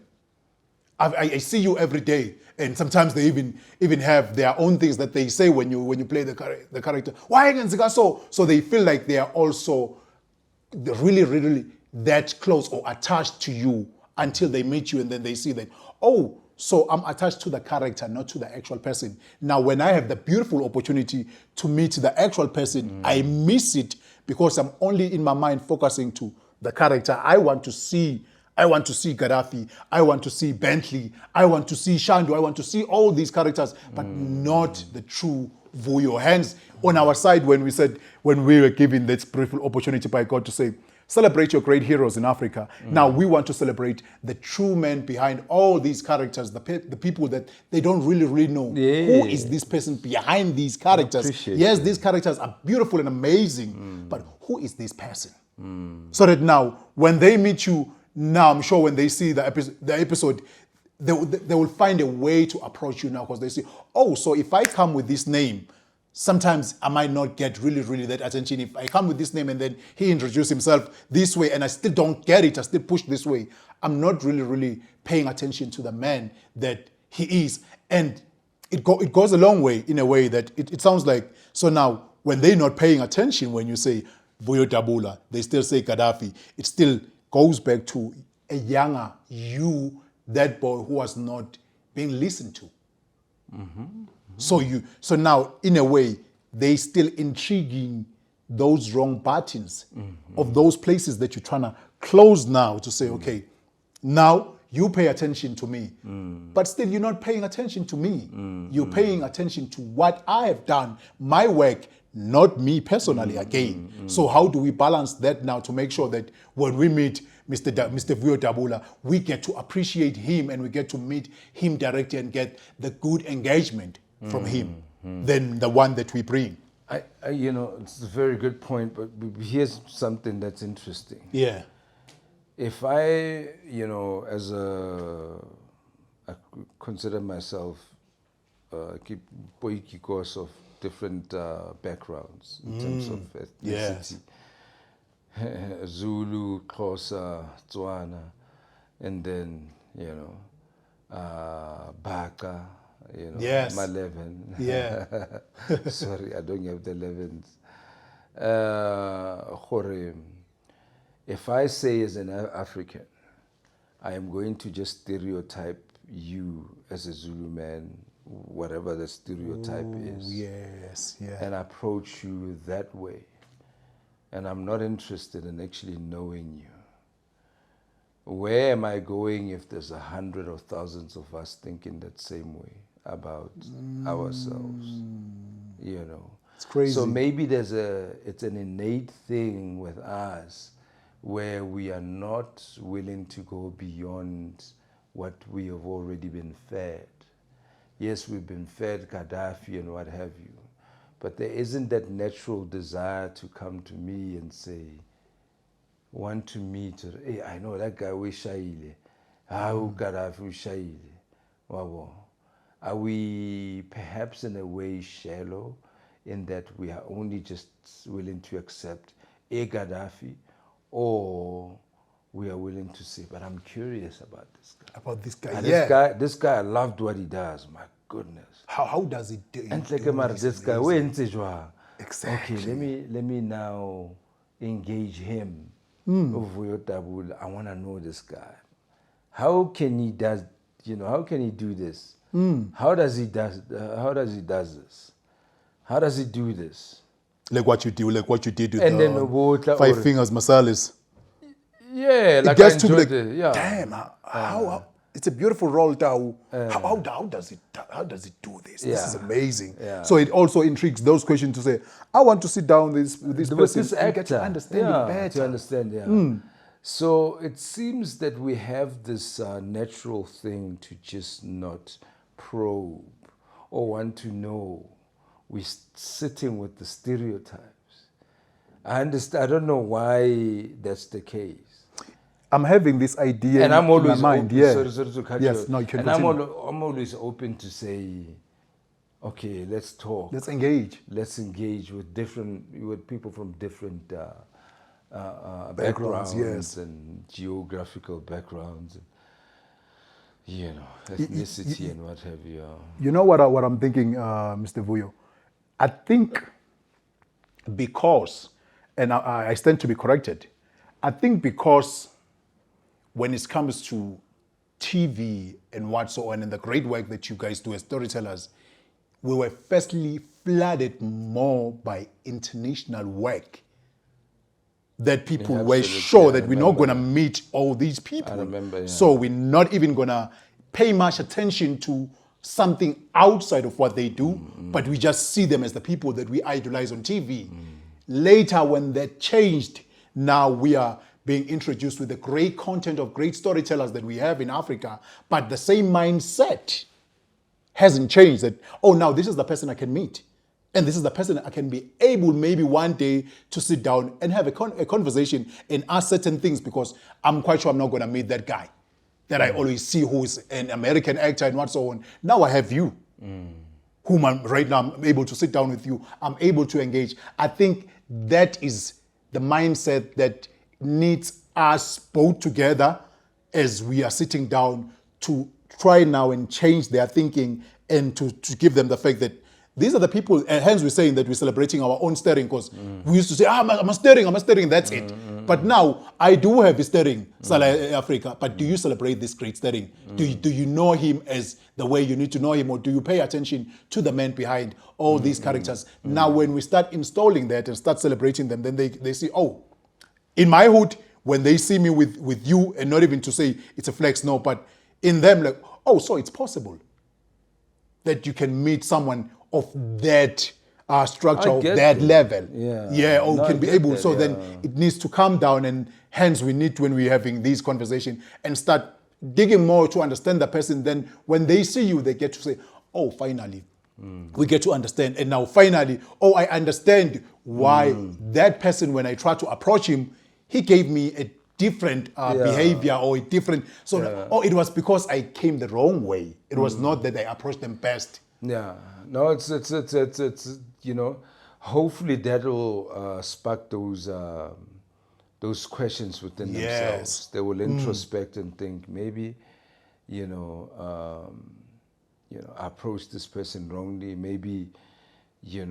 I see you every day, and sometimes they even have their own things that they say when you play the character. Why so they feel like they are also really that close or attached to you until they meet you, and then they see that, oh, so I'm attached to the character, not to the actual person. Now, when I have the beautiful opportunity to meet the actual person, I miss it because I'm only in my mind focusing to the character. I want to see Gaddafi, I want to see Bentley, I want to see Shandu, I want to see all these characters, but not the true Vuyo. Hence, on our side, when we were given this beautiful opportunity by God to say, celebrate your great heroes in Africa. Now we want to celebrate the true men behind all these characters, the people that they don't really know. Who is this person behind these characters? Yes, these characters are beautiful and amazing, but who is this person? So that now, when they meet you, now I'm sure when they see the episode, they will find a way to approach you now, because they say, oh, so if I come with this name, sometimes I might not get really that attention. If I come with this name and then he introduced himself this way and I still don't get it, I still push this way, I'm not really paying attention to the man that he is. And it goes a long way, in a way that it sounds like, so now when they're not paying attention, when you say Vuyo Dabula, they still say Gaddafi, it still goes back to a younger you, that boy who was not being listened to. So now, in a way, they still intriguing those wrong buttons of those places that you're trying to close now, to say, okay, now you pay attention to me, but still you're not paying attention to me. You're paying attention to what I have done, my work, not me personally again. So how do we balance that now to make sure that when we meet Mr. Vuyo Dabula, we get to appreciate him and we get to meet him directly and get the good engagement from him than the one that we bring? I it's a very good point, but here's something that's interesting. Yeah. If I I consider myself because of different backgrounds in terms of ethnicity. Zulu, Xhosa, Tswana, and then, Baka, Yes. my 11. Yeah. Sorry, I don't have the 11s. If I say as an African, I am going to just stereotype you as a Zulu man, whatever the stereotype is. Yes, yeah. And approach you that way. And I'm not interested in actually knowing you. Where am I going if there's 100 or thousands of us thinking that same way about ourselves? It's crazy. So maybe it's an innate thing with us where we are not willing to go beyond what we have already been fed. Yes, we've been fed Gaddafi and what have you, but there isn't that natural desire to come to me and say, want to meet, hey, I know that guy we shaile. How Gaddafi shaile. Wow. Are we perhaps in a way shallow in that we are only just willing to accept a Gaddafi, or we are willing to say, but I'm curious about this guy. About this guy, And yeah. this guy, I loved what he does, my goodness. How does it do? And like this guy, Exactly. okay, let me now engage him. Vuyo Dabula, I want to know this guy. How can he do this? How does he do this? How does he do this? Like what you did with And then the Five Fingers Masalis. Yeah, It like gets I to be like, enjoyed it. Yeah. damn, how it's a beautiful role, Tao. How does it do this? This is amazing. Yeah. So it also intrigues those questions to say, I want to sit down with this person this and get to actor. understand it better. To understand, yeah. So it seems that we have this natural thing to just not probe or want to know. We're sitting with the stereotypes. I understand. I don't know why that's the case. I'm having this idea And I'm always in my mind. open, Yeah. sorry to cut Yes, you. no, you can And continue. I'm always open to say, okay, let's talk. Let's engage. Let's engage with people from different Backgrounds, backgrounds yes. and geographical backgrounds. you know, ethnicity and what have you. You know what I'm thinking, Mr. Vuyo? I think because, and I stand to be corrected, I think because when it comes to TV and what so on, and the great work that you guys do as storytellers, we were firstly flooded more by international work that people were absolutely. sure Yeah, that we're not going to meet all these people. I remember, yeah. So we're not even going to pay much attention to something outside of what they do, but we just see them as the people that we idolize on TV. Later, when that changed, now we are being introduced with the great content of great storytellers that we have in Africa, but the same mindset hasn't changed, that, oh, now this is the person I can meet. And this is the person I can be able maybe one day to sit down and have a conversation and ask certain things, because I'm quite sure I'm not going to meet that guy that I always see who's an American actor and what so on. Now I have you, whom right now I'm able to sit down with you. I'm able to engage. I think that is the mindset that needs us both together as we are sitting down to try now and change their thinking, and to give them the fact that these are the people, and hence we're saying that we're celebrating our own stirring, because we used to say, I'm a stirring, that's it. But now, I do have a stirring, Salah Africa, but do you celebrate this great stirring? Do you know him as the way you need to know him, or do you pay attention to the man behind all these characters? Now, when we start installing that and start celebrating them, then they see, oh, in my hood, when they see me with you, and not even to say it's a flex, no, but in them, like, oh, so it's possible that you can meet someone of that structure, of that level. Or No, can be able. So yeah. then it needs to calm down, and hence we need to, when we're having these conversations, and start digging more to understand the person. Then when they see you, they get to say, oh, finally, we get to understand. And now finally, oh, I understand why that person, when I try to approach him, he gave me a different behavior, or a different, it was because I came the wrong way. It was not that I approached them best. Yeah, no, it's you know, hopefully that will spark those questions within themselves. They will introspect and think, maybe, I approached this person wrongly. Maybe, I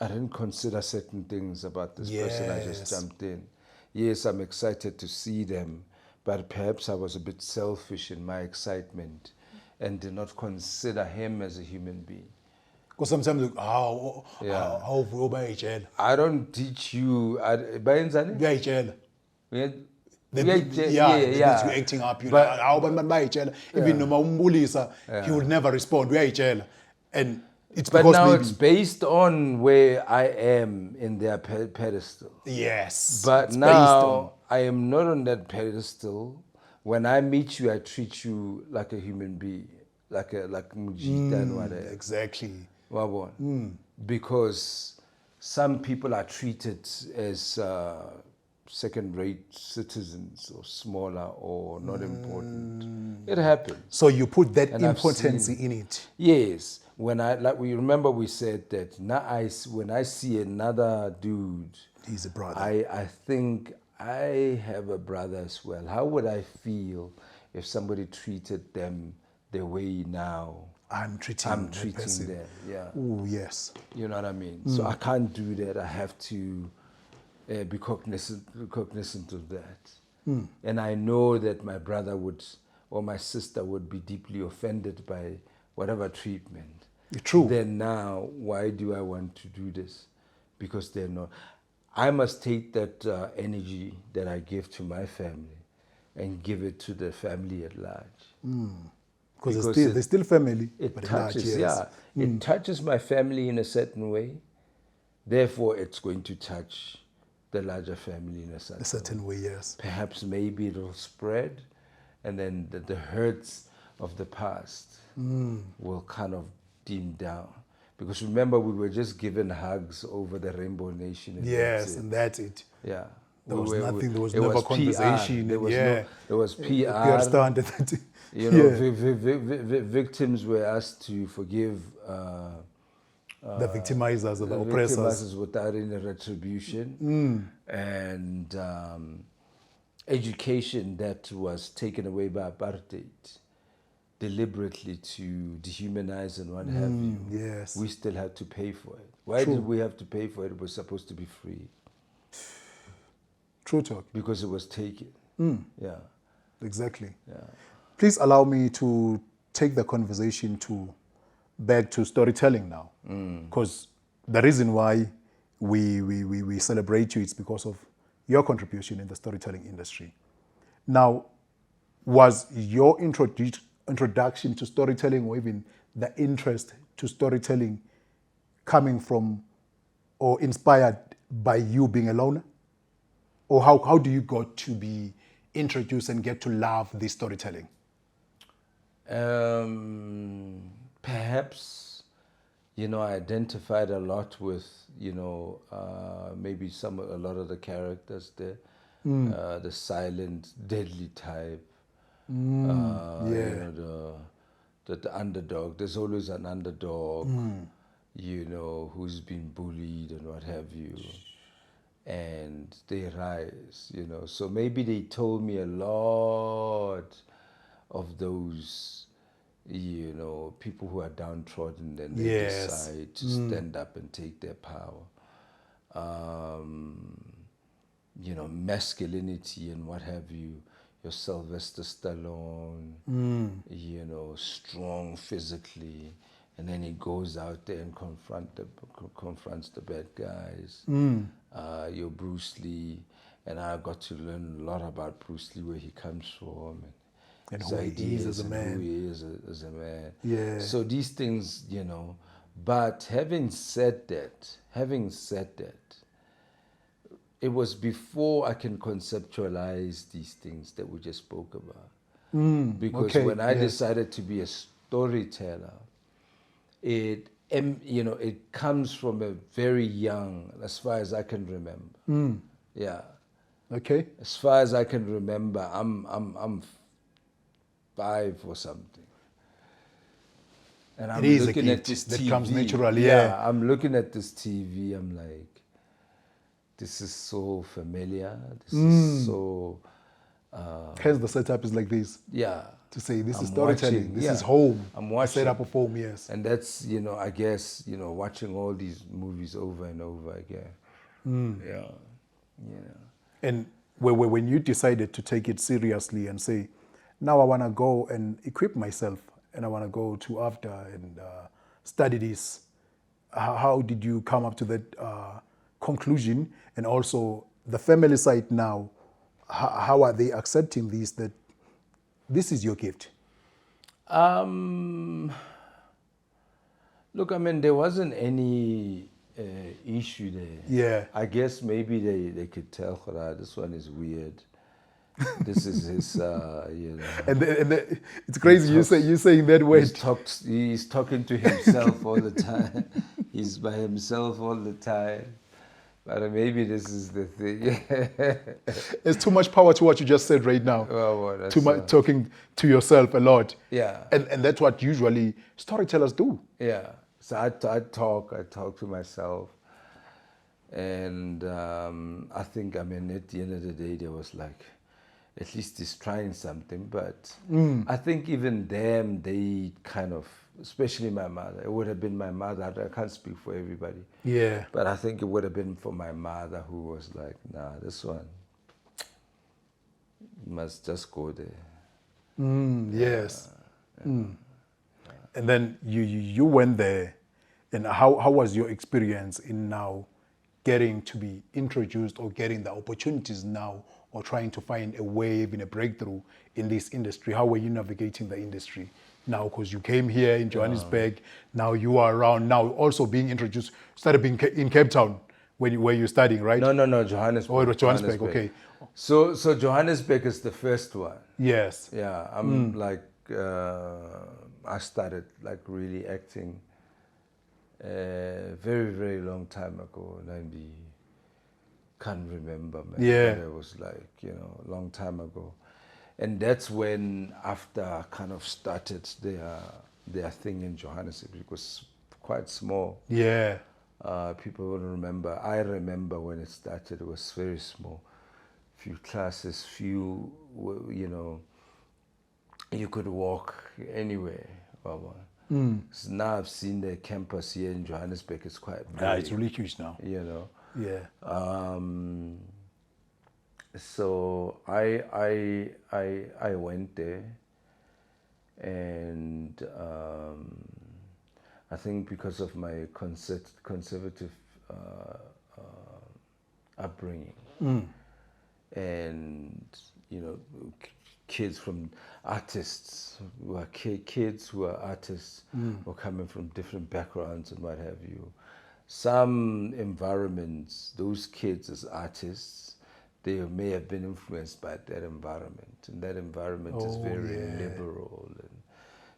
didn't consider certain things about this person. I just jumped in. Yes, I'm excited to see them, but perhaps I was a bit selfish in my excitement and did not consider him as a human being. Because sometimes, how I don't teach you. You're acting up. Even he would never respond. And it's but because now maybe, it's based on where I am in their pedestal. Yes. But it's now I am not on that pedestal. When I meet you, I treat you like a human being, like Mujita and whatever. Exactly. Because some people are treated as second-rate citizens, or smaller, or not important. It happens. So you put that And importance in it. Yes. When we remember, we said that now when I see another dude, He's a brother. I think I have a brother as well. How would I feel if somebody treated them the way now I'm treating them? Yeah. Oh, yes. You know what I mean? So I can't do that. I have to be cognizant of that. And I know that my brother or my sister would be deeply offended by whatever treatment. True. Then now, why do I want to do this? Because they're not. I must take that energy that I give to my family and give it to the family at large. Because they're still family. It touches, it touches my family in a certain way. Therefore, it's going to touch the larger family in a certain way, yes. Perhaps maybe it will spread, and then the hurts of the past will kind of dim down. Because remember, we were just given hugs over the Rainbow Nation. And that's it. Yeah. There was nothing, there was never conversation. There was PR. You understand that? Victims were asked to forgive the victimizers or the oppressors. Victimizers without any retribution. And education that was taken away by apartheid deliberately to dehumanize and what have you, yes. we still had to pay for it. Why True. did we have to pay for it? It was supposed to be free. True talk. Because it was taken. Yeah. Exactly. Yeah. Please allow me to take the conversation back to storytelling now. Because the reason why we celebrate you is because of your contribution in the storytelling industry. Now, was your introduction to storytelling, or even the interest to storytelling, coming from or inspired by you being a loner? Or how do you got to be introduced and get to love this storytelling? Perhaps, I identified a lot with, maybe a lot of the characters there, the silent, deadly type, the underdog. There's always an underdog, who's been bullied and what have you. And they rise, So maybe they told me a lot of those, people who are downtrodden, and they decide to stand up and take their power. Masculinity and what have you, your Sylvester Stallone, strong physically, and then he goes out there and confronts the bad guys. Your Bruce Lee, and I got to learn a lot about Bruce Lee, where he comes from, and who he is as a man. Who he is as a man. Yeah. So these things, But having said that, it was before I can conceptualize these things that we just spoke about. Because when I decided to be a storyteller, it comes from a very young, as far as I can remember. Yeah. Okay. As far as I can remember, I'm 5 or something. And I'm looking at this TV. That comes naturally, yeah. I'm looking at this TV, I'm like, this is so familiar. This is so... Hence the setup is like this. Yeah. To say this is storytelling, watching, this is home. I'm watching. The setup of home, yes. And that's, I guess, watching all these movies over and over again. Yeah. And when you decided to take it seriously and say, now I want to go and equip myself and I want to go to AFDA and study this, how did you come up to that conclusion? And also the family side now, how are they accepting this, that this is your gift? Look, there wasn't any issue there. Yeah. I guess maybe they could tell, this one is weird. This is his, And it's crazy you saying that word. He's talking to himself all the time. He's by himself all the time. But maybe this is the thing. There's too much power to what you just said right now. Well, too much talking to yourself a lot. Yeah. And that's what usually storytellers do. Yeah. So I talk to myself. And I think, at the end of the day, there was like, at least he's trying something. But I think even them, they kind of, especially my mother, it would have been my mother. I can't speak for everybody. Yeah. But I think it would have been for my mother, who was like, nah, this one must just go there. Yes. And then you went there, and how was your experience in now getting to be introduced or getting the opportunities now, or trying to find a way, even a breakthrough in this industry? How were you navigating the industry now? Because you came here in Johannesburg, now you are around, now also being introduced, started being in Cape Town where you're studying, right? No, Johannesburg. Oh, it was Johannesburg, okay. So Johannesburg is the first one. Yes. Yeah, I'm like, I started like really acting a very, very long time ago. Maybe, can't remember, man. Yeah. But it was like, a long time ago. And that's when AFDA kind of started their thing in Johannesburg. It was quite small. Yeah. People will remember. I remember when it started, it was very small. few classes, you know, you could walk anywhere. So now I've seen the campus here in Johannesburg. It's quite big. Yeah, it's really huge now. You know. Yeah. So I went there, and I think because of my conservative upbringing, and you know, kids from artists who are kids who are artists were coming from different backgrounds and what have you. Some environments, those kids as artists, they may have been influenced by that environment, and that environment is very liberal, and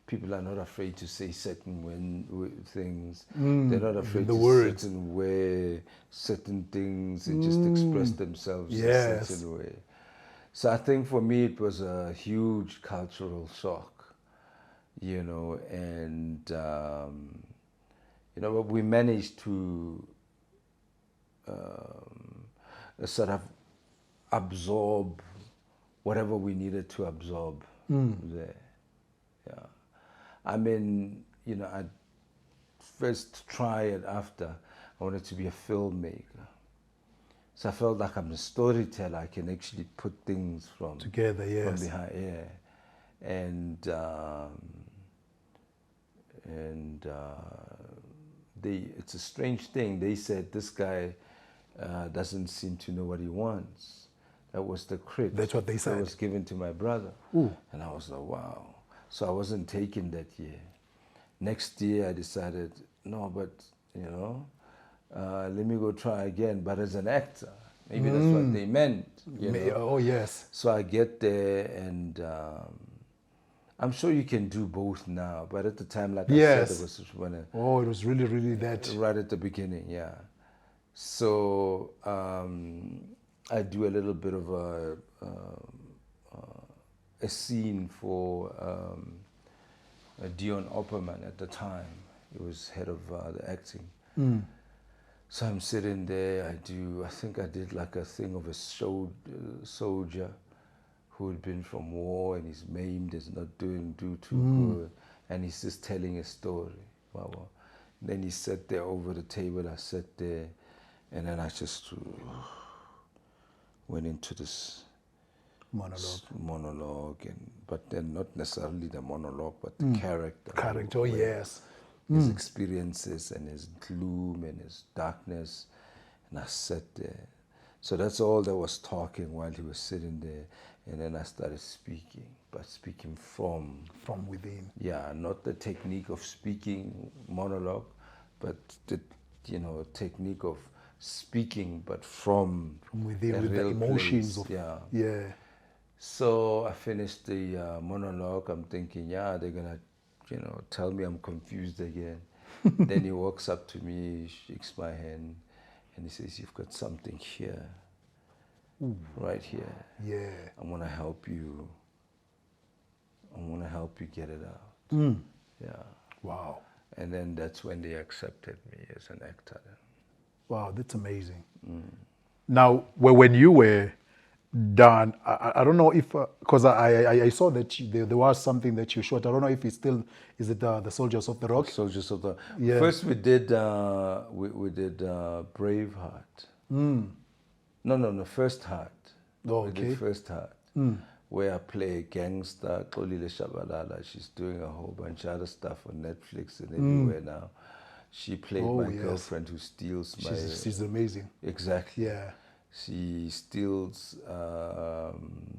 people are not afraid to say certain things. They're not afraid to wear certain things and just express themselves in a certain way. So I think for me it was a huge cultural shock, you know, and you know, we managed to sort of absorb whatever we needed to absorb there. Yeah. I mean, you know, I first tried after I wanted to be a filmmaker. So I felt like I'm a storyteller. I can actually put things from together, from behind, and it's a strange thing. They said this guy doesn't seem to know what he wants. That was the crit. That's what they said. That was given to my brother. Ooh. And I was like, wow. So I wasn't taken that year. Next year I decided, no, but you know, let me go try again, but as an actor. Maybe that's what they meant. You know? Oh, yes. So I get there, and I'm sure you can do both now, but at the time, like I said, it was when it was really, really that. Right at the beginning, yeah. So I do a little bit of a scene for Dion Opperman at the time. He was head of the acting. So I'm sitting there, I think I did like a thing of a soldier who had been from war and he's maimed, is not do too good, and he's just telling a story. Wow. Then he sat there over the table, I sat there, and then I just went into this monologue, but then not necessarily the monologue, but the character. His experiences and his gloom and his darkness, and I sat there. So that's all that was talking while he was sitting there, and then I started speaking, but speaking from within. Yeah, not the technique of speaking monologue, but the technique of speaking, but from within, with the emotions of So I finished the monologue. I'm thinking, they're gonna tell me I'm confused again. Then he walks up to me, shakes my hand, and he says, "You've got something here, right here. Yeah, I'm gonna help you. I'm gonna help you get it out." Yeah. Wow. And then that's when they accepted me as an actor. Wow, that's amazing. Now, when you were done, I don't know if, because I saw that there was something that you shot. I don't know if it's still, is it the Soldiers of the Rock? Soldiers of the First we did Braveheart. No, First Heart. Oh, we did First Heart, where I play a gangster, Xolile Shabalala. She's doing a whole bunch of other stuff on Netflix and everywhere now. She played my girlfriend who steals my... She's amazing. Exactly. Yeah. She steals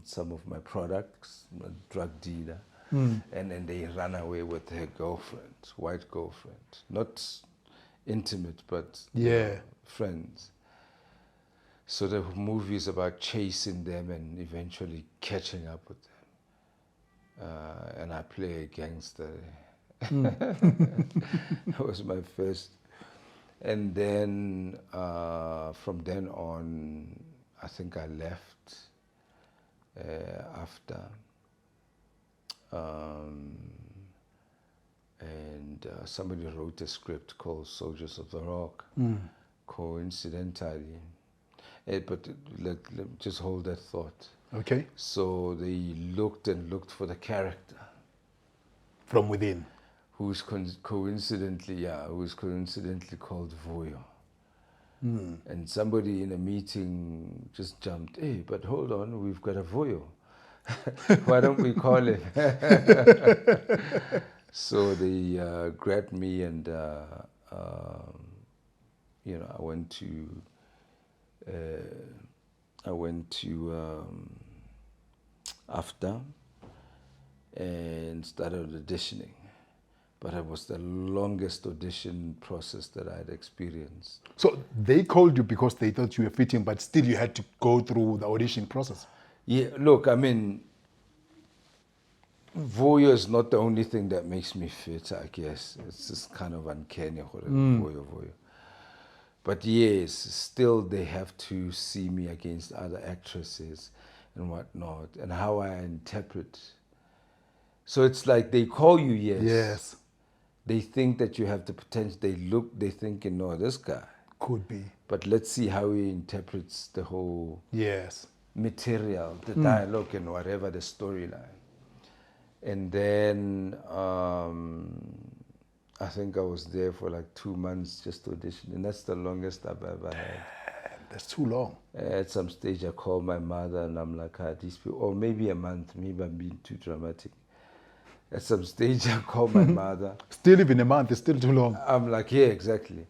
some of my products, a drug dealer, and then they run away with her girlfriend, white girlfriend. Not intimate, but friends. So the movie is about chasing them and eventually catching up with them. And I play a gangster. That was my first. And then from then on, I think I left after. And somebody wrote a script called Soldiers of the Rock, coincidentally. But let just hold that thought. Okay. So they looked and looked for the character From within. who's coincidentally called Vuyo. And somebody in a meeting just jumped, hey, but hold on, we've got a Vuyo. Why don't we call him? So they grabbed me and, you know, I went to AFDA and started auditioning. But it was the longest audition process that I had experienced. So they called you because they thought you were fitting, but still you had to go through the audition process. Yeah, look, I mean, Vuyo is not the only thing that makes me fit, I guess. It's just kind of uncanny, Vuyo. But yes, still they have to see me against other actresses and whatnot, and how I interpret. So it's like they call you, yes. Yes. They think that you have the potential. They think, you know, this guy. Could be. But let's see how he interprets the whole Yes. material, the dialogue and whatever, the storyline. And then I think I was there for like 2 months just auditioning. And that's the longest I've ever had. That's too long. At some stage I called my mother and I'm like, these people, or maybe a month, maybe I'm being too dramatic. At some stage I called my mother. Still even a month is still too long. I'm like, yeah, exactly.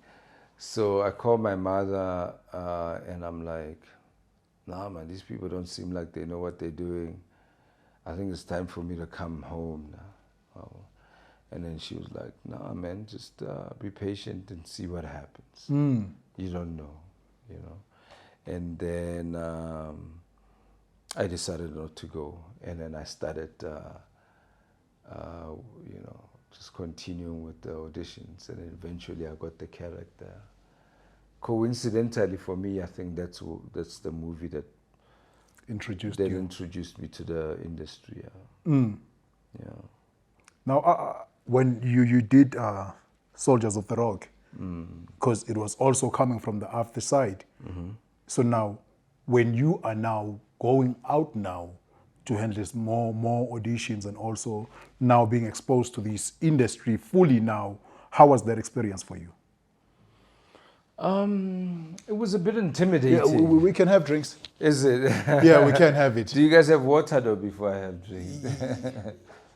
So I called my mother and I'm like, nah, man, these people don't seem like they know what they're doing. I think it's time for me to come home now. Oh. And then she was like, nah, man, just be patient and see what happens. You don't know, you know. And then I decided not to go. And then I started, you know, just continuing with the auditions. And eventually I got the character. Coincidentally for me, I think that's the movie that Introduced me to the industry. Yeah. Now, when you did Soldiers of the Rock, because it was also coming from the after side. So now, when you are now going out now to handle more auditions and also now being exposed to this industry fully now, how was that experience for you? It was a bit intimidating. Yeah, we can have drinks. Is it? Yeah, we can have it. Do you guys have water though before I have drinks?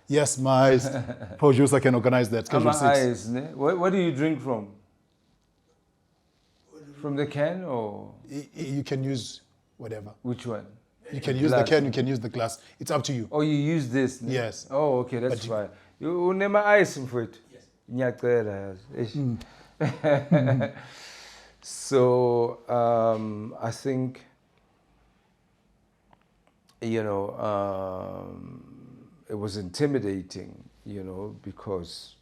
Yes, my producer can organize that. Schedule 6. Eyes, ne? What do you drink from? From the can or? You can use whatever. Which one? You can use the can, you can use the glass. It's up to you. Oh, you use this? Ne? Yes. Oh, okay, that's fine. You name ice for it? Yes. So, I think, you know, it was intimidating, you know, because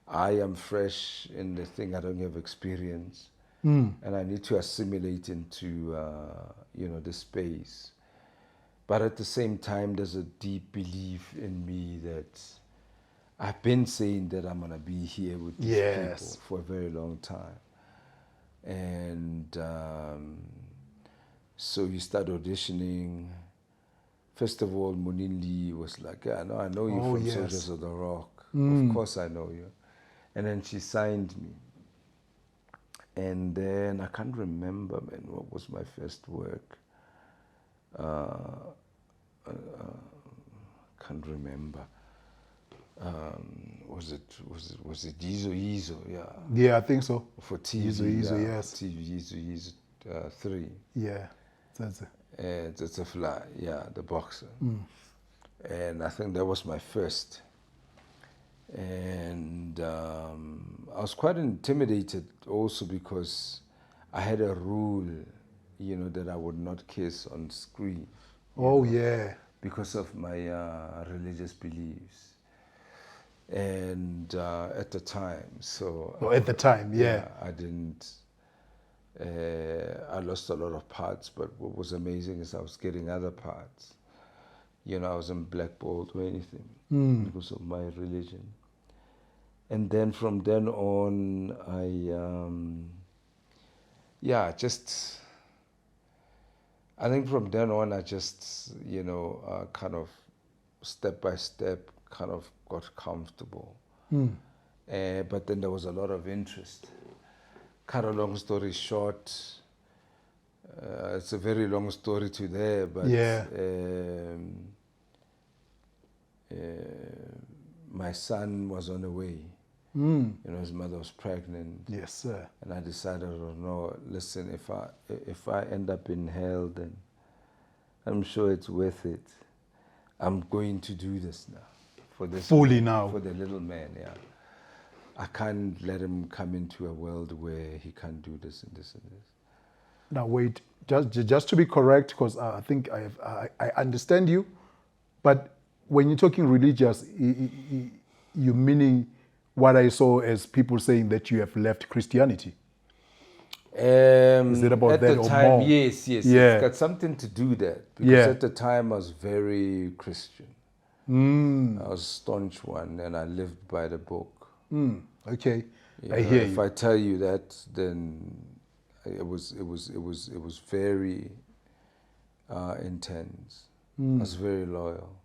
I am fresh in the thing, I don't have experience. And I need to assimilate into, you know, the space. But at the same time, there's a deep belief in me that I've been saying that I'm going to be here with these people for a very long time. And so you start auditioning. First of all, Munindi was like, yeah, no, I know you from Soldiers of the Rock. Of course I know you. And then she signed me. And then I can't remember, man, what was my first work. Can't remember. Was it YIZO? Yeah. Yeah, I think so. For TV. YIZO, yes. TV, YIZO 3. Yeah, that's it. It's a fly, yeah, the boxer. And I think that was my first. And I was quite intimidated also because I had a rule, you know, that I would not kiss on screen. Oh, yeah. Because of my religious beliefs. And at the time, so... Oh, at the time, yeah. I didn't... I lost a lot of parts, but what was amazing is I was getting other parts. You know, I wasn't blackballed or anything because of my religion. And then from then on, I just I think from then on, I just, kind of step by step, kind of got comfortable. But then there was a lot of interest. Cut a long story short, it's a very long story to there, but my son was on the way. His mother was pregnant. Yes, sir. And I decided, oh no, listen, if I end up in hell, then I'm sure it's worth it. I'm going to do this now. For this Fully man, now. For the little man, yeah. I can't let him come into a world where he can't do this and this and this. Now wait, just to be correct, because I think I understand you, but when you're talking religious, you're meaning what I saw as people saying that you have left Christianity. Is it about at that the or time, more? Yes. Yeah. It's got something to do with that. Because at the time I was very Christian. I was a staunch one, and I lived by the book. Okay, I hear you. If I tell you that, then it was very intense. I was very loyal.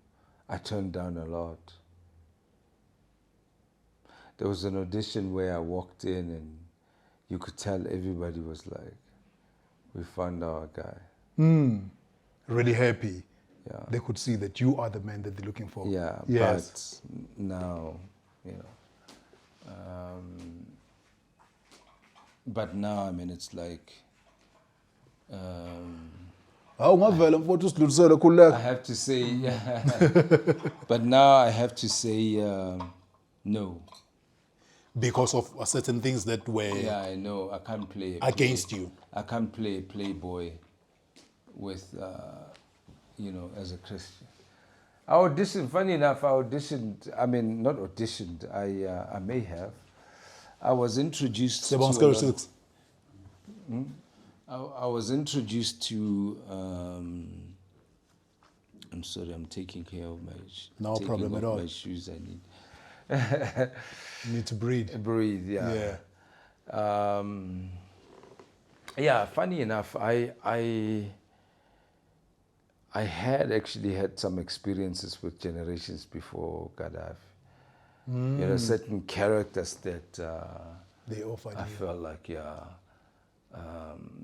I turned down a lot. There was an audition where I walked in and you could tell everybody was like, we found our guy. Really happy. Yeah. They could see that you are the man that they're looking for. Yeah, yes. but now, but now, I mean, it's like, I have to say, but now I have to say no. Because of certain things that were I know. I can't play against you. I can't play playboy with, as a Christian. I auditioned, funny enough, I mean, not auditioned, I may have. I was introduced to I was introduced to, I'm sorry, I'm taking care of no problem at all. My shoes I need. You need to breathe. Breathe, yeah. Yeah, funny enough, I had actually had some experiences with generations before Gaddafi. Certain characters that they offered I you. felt like,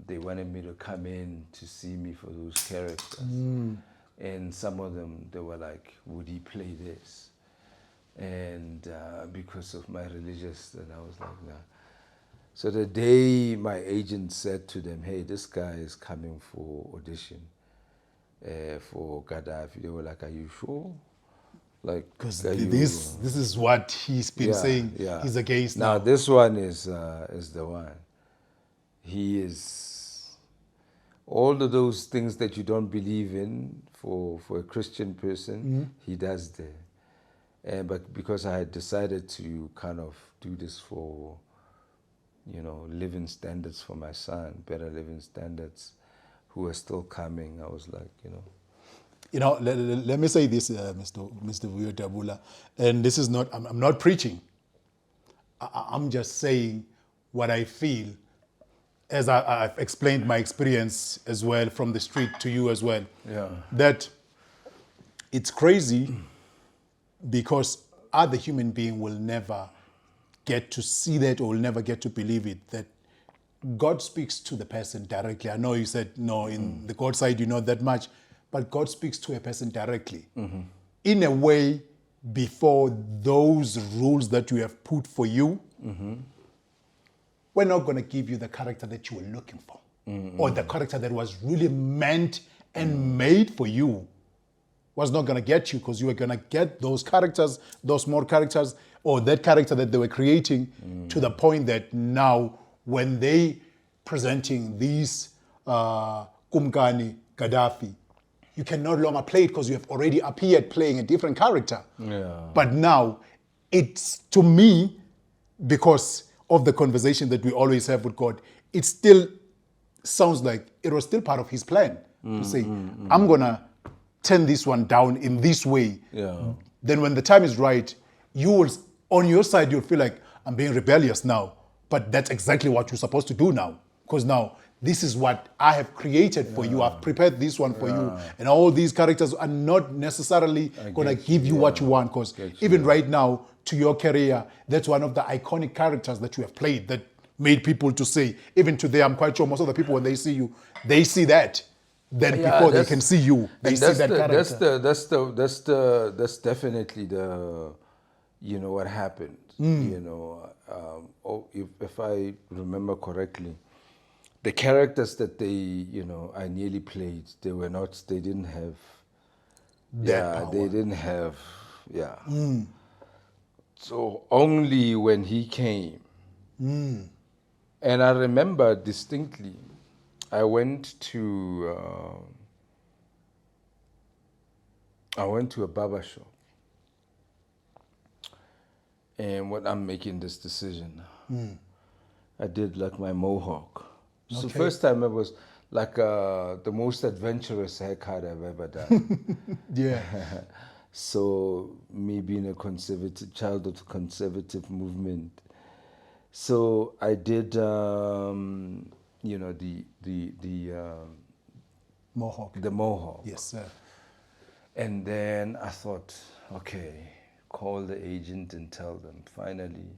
they wanted me to come in to see me for those characters. And some of them, they were like, would he play this? And because of my religious, and I was like, nah. So the day my agent said to them, hey, this guy is coming for audition for Gaddafi, they were like, are you sure? Like, because this is what he's been saying he's against now. Now this one is the one. He is all of those things that you don't believe in for a Christian person, he does there. But because I had decided to kind of do this for, living standards for my son, better living standards, who are still coming, I was like, let me say this, Mr. Vuyo Dabula, and this is not, I'm not preaching. I'm just saying what I feel, as I've explained my experience as well from the street to you as well. Yeah. That it's crazy because other human being will never get to see that or will never get to believe it, that God speaks to the person directly. I know you said, no, in the God side, you know that much, but God speaks to a person directly. In a way, before those rules that you have put for you, we're not going to give you the character that you were looking for, or the character that was really meant and made for you. Was not going to get you, because you were going to get those characters, those more characters, or that character that they were creating to the point that now when they presenting these KUMKANI, Gaddafi, you can no longer play it because you have already appeared playing a different character. Yeah. But now it's, to me, because of the conversation that we always have with God, it still sounds like it was still part of his plan to say, I'm going to turn this one down in this way. Yeah. Then when the time is right, you will, on your side, you'll feel like, I'm being rebellious now. But that's exactly what you're supposed to do now. Because now this is what I have created for you. I've prepared this one for you. And all these characters are not necessarily going to give you what you want. Because even right now, to your career, that's one of the iconic characters that you have played that made people to say, even today, I'm quite sure most of the people, when they see you, they see that. Then before they can see you, they see that character. That's definitely the, you know, what happened. You know, if I remember correctly, the characters that they, you know, I nearly played, they didn't have, That they power. didn't have, So only when he came, and I remember distinctly, I went to a barber shop, and when I'm making this decision, I did like my mohawk. So first time it was like the most adventurous haircut I've ever done. Yeah. So me being a conservative child of the conservative movement, so I did, you know, Mohawk. the mohawk. Yes, sir. And then I thought, okay, call the agent and tell them finally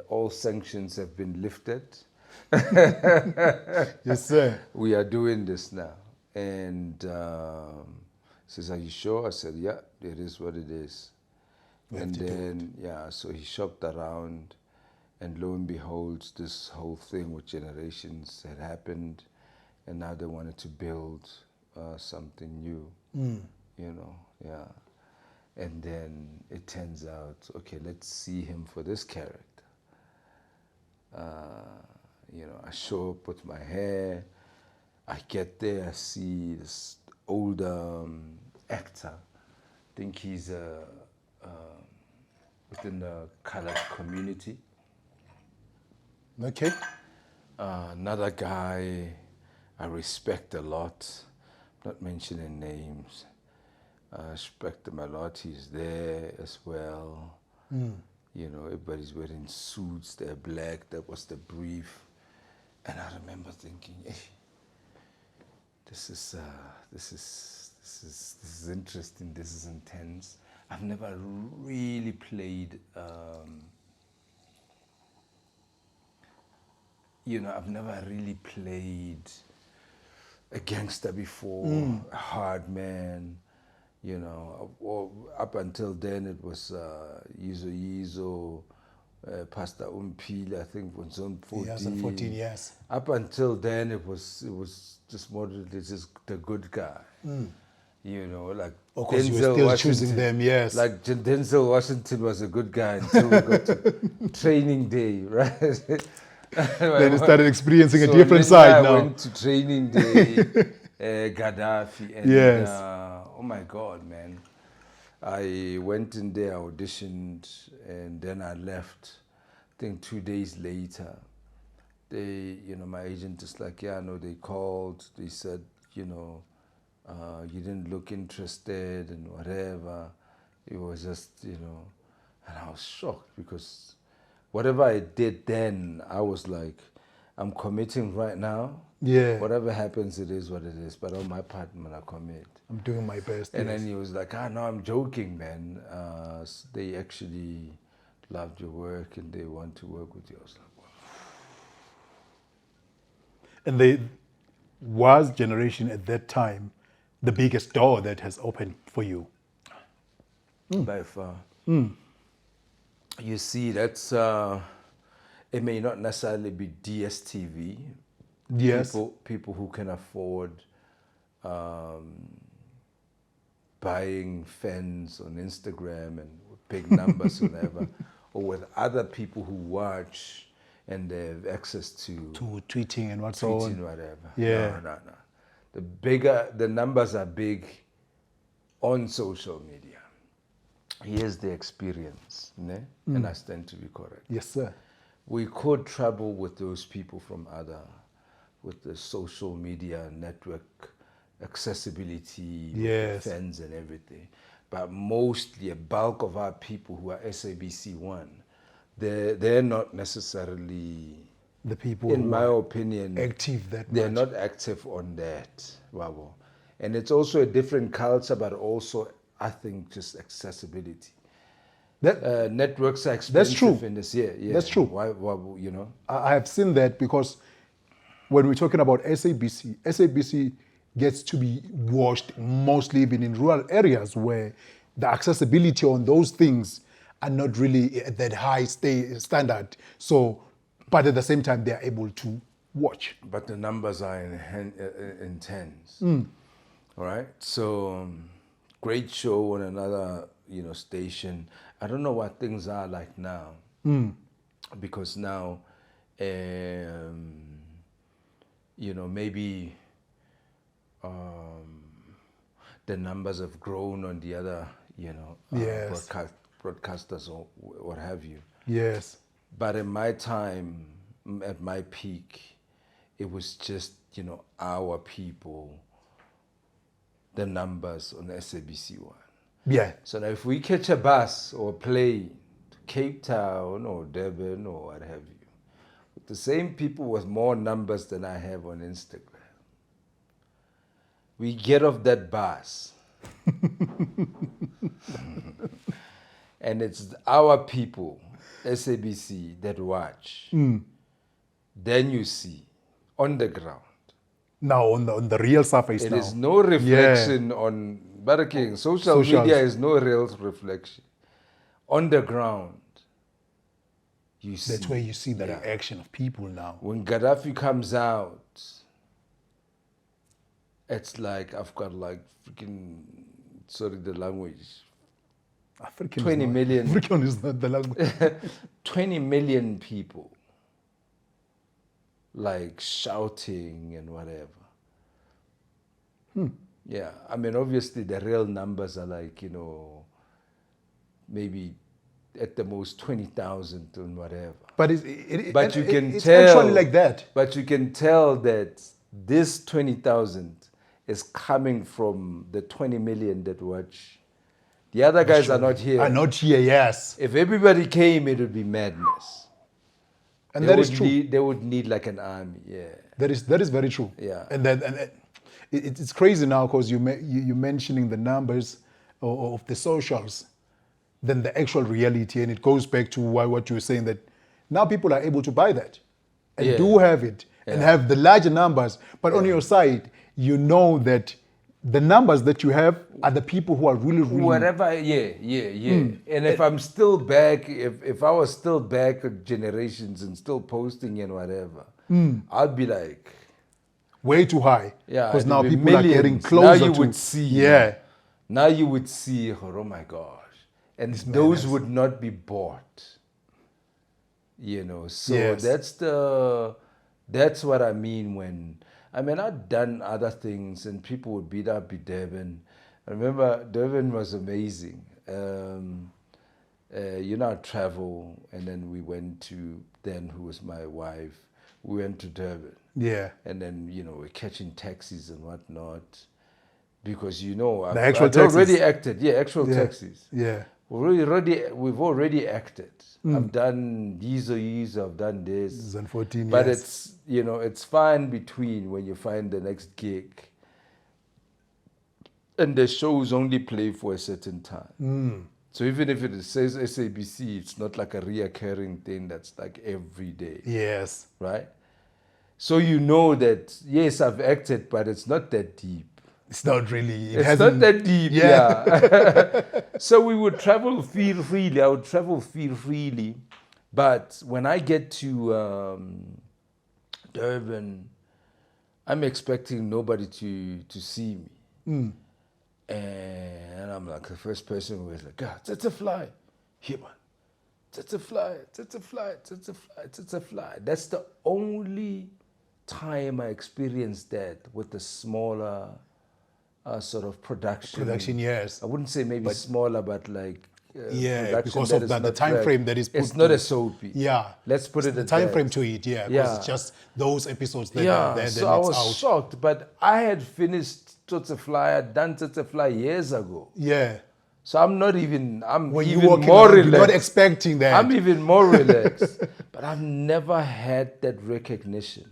all sanctions have been lifted. Yes, sir. We are doing this now. And says, are you sure? I said, yeah, it is what it is. And then, yeah, so he shopped around, and lo and behold, this whole thing with generations had happened, and now they wanted to build something new, you know, yeah. And then it turns out, okay, let's see him for this character. You know, I show up with my hair, I get there, I see this old actor, I think he's within the colored community. Okay. Another guy I respect a lot, not mentioning names. I respect him a lot. He's there as well. You know, everybody's wearing suits. They're black. That was the brief. And I remember thinking, hey, this is interesting. This is intense. I've never really played. You know, I've never really played a gangster before, a hard man. You know, up until then it was YIZO, Pastor Umpile, I think was on 14. 2014, yes. Up until then it was just more just the good guy. You know, like Of course, you were still Washington, choosing them, yes. Like Denzel Washington was a good guy until we got to Training Day, right? Then you started experiencing a So different then side I now. went to Training Day, Gaddafi, and Yes. oh my God, man. I went in there, auditioned, and then I left. I think 2 days later, they, you know, my agent is like, yeah, no, they called. They said, you know, you didn't look interested and whatever. It was just, you know, and I was shocked because whatever I did then, I was like, I'm committing right now. Yeah. Whatever happens, it is what it is. But on my part, I'm gonna commit. I'm doing my best. And yes. then he was like, no, I'm joking, man. They actually loved your work and they want to work with you. I was like, wow. And was Generation at that time the biggest door that has opened for you? By far. You see, that's, it may not necessarily be DSTV. Yes. People who can afford buying fans on Instagram and big numbers or whatever, or with other people who watch and they have access to tweeting and what's tweeting, on. whatever. Yeah. No. The numbers are big on social media. Here's the experience, ne? And I stand to be correct. Yes, sir. We could travel with those people from with the social media network accessibility, Yes. fans and everything. But mostly a bulk of our people who are SABC1, they're not necessarily the people in who my are opinion, active that they're much. not active on that, Wabo. And it's also a different culture, but also, I think, just accessibility. Networks are expensive true. in this year. Yeah. That's true. Why, you know? I have seen that because when we're talking about SABC gets to be watched mostly even in rural areas where the accessibility on those things are not really at that high standard. So, but at the same time, they are able to watch. But the numbers are intense. All right. So, great show on another, station. I don't know what things are like now, because now, maybe the numbers have grown on the other, Yes. broadcasters or what have you. Yes. But in my time, at my peak, it was just, our people, the numbers on SABC 1. Yeah. So now if we catch a bus or plane to Cape Town or Durban or what have you, with the same people with more numbers than I have on Instagram, we get off that bus and it's our people, SABC, that watch. Then you see on the ground. Now on the real surface It now. is no reflection on King. Social media is no real reflection. On the ground, you see. That's where you see the reaction of people now. When Gaddafi comes out, it's like I've got like freaking, sorry the language, African 20 million. African is not the language. 20 million people like shouting and whatever. Yeah, I mean, obviously the real numbers are like, maybe at the most 20,000 and whatever. But you can it's tell actually like that. But you can tell that this 20,000 is coming from the 20 million that watch. The other guys are not here. Are not here, yes. If everybody came, it would be madness. And that is true. They would need like an army, yeah. That is very true. Yeah. And it's crazy now because you're mentioning the numbers of the socials than the actual reality, and it goes back to what you were saying, that now people are able to buy that and do have it and have the larger numbers, but on your side, you know that the numbers that you have are the people who are really whatever. And if I'm still back, if I was still back at generations and still posting and whatever, I'd be like way too high. Yeah, because now people millions. are getting closer. Now you to, would see. Yeah. Now you would see. Oh my gosh, and those would not be bought. So that's what I mean when. I mean, I'd done other things and people would beat up in Durban. I remember Durban was amazing. I'd travel and then we went to, who was my wife, we went to Durban. Yeah. And then, we're catching taxis and whatnot. Because, the actual taxis. already acted. Yeah, actual taxis. Yeah. We've already acted. I've done YIZO, I've done this. 2014, but yes. it's fine between when you find the next gig. And the shows only play for a certain time. So even if it says SABC, it's not like a reoccurring thing that's like every day. Yes. Right? So you know that, yes, I've acted, but it's not that deep. It's not really. It's not that deep, yeah. So we would travel feel freely. I would travel feel freely. But when I get to Durban, I'm expecting nobody to see me. And I'm like the first person who is like, God, it's a fly. Here, man. It's a fly. That's the only time I experienced that with the smaller sort of production. Yes. I wouldn't say maybe smaller, but like because of the time frame that is put. It's not a soapy. Yeah. Let's put it the at time that. frame to it. Yeah. Because it's just those episodes that so I was shocked, but I had finished TSETSE Fly. I'd done TSETSE Fly years ago. Yeah. So I'm even When you even walk more around, relaxed. you're not expecting that. I'm even more relaxed. But I've never had that recognition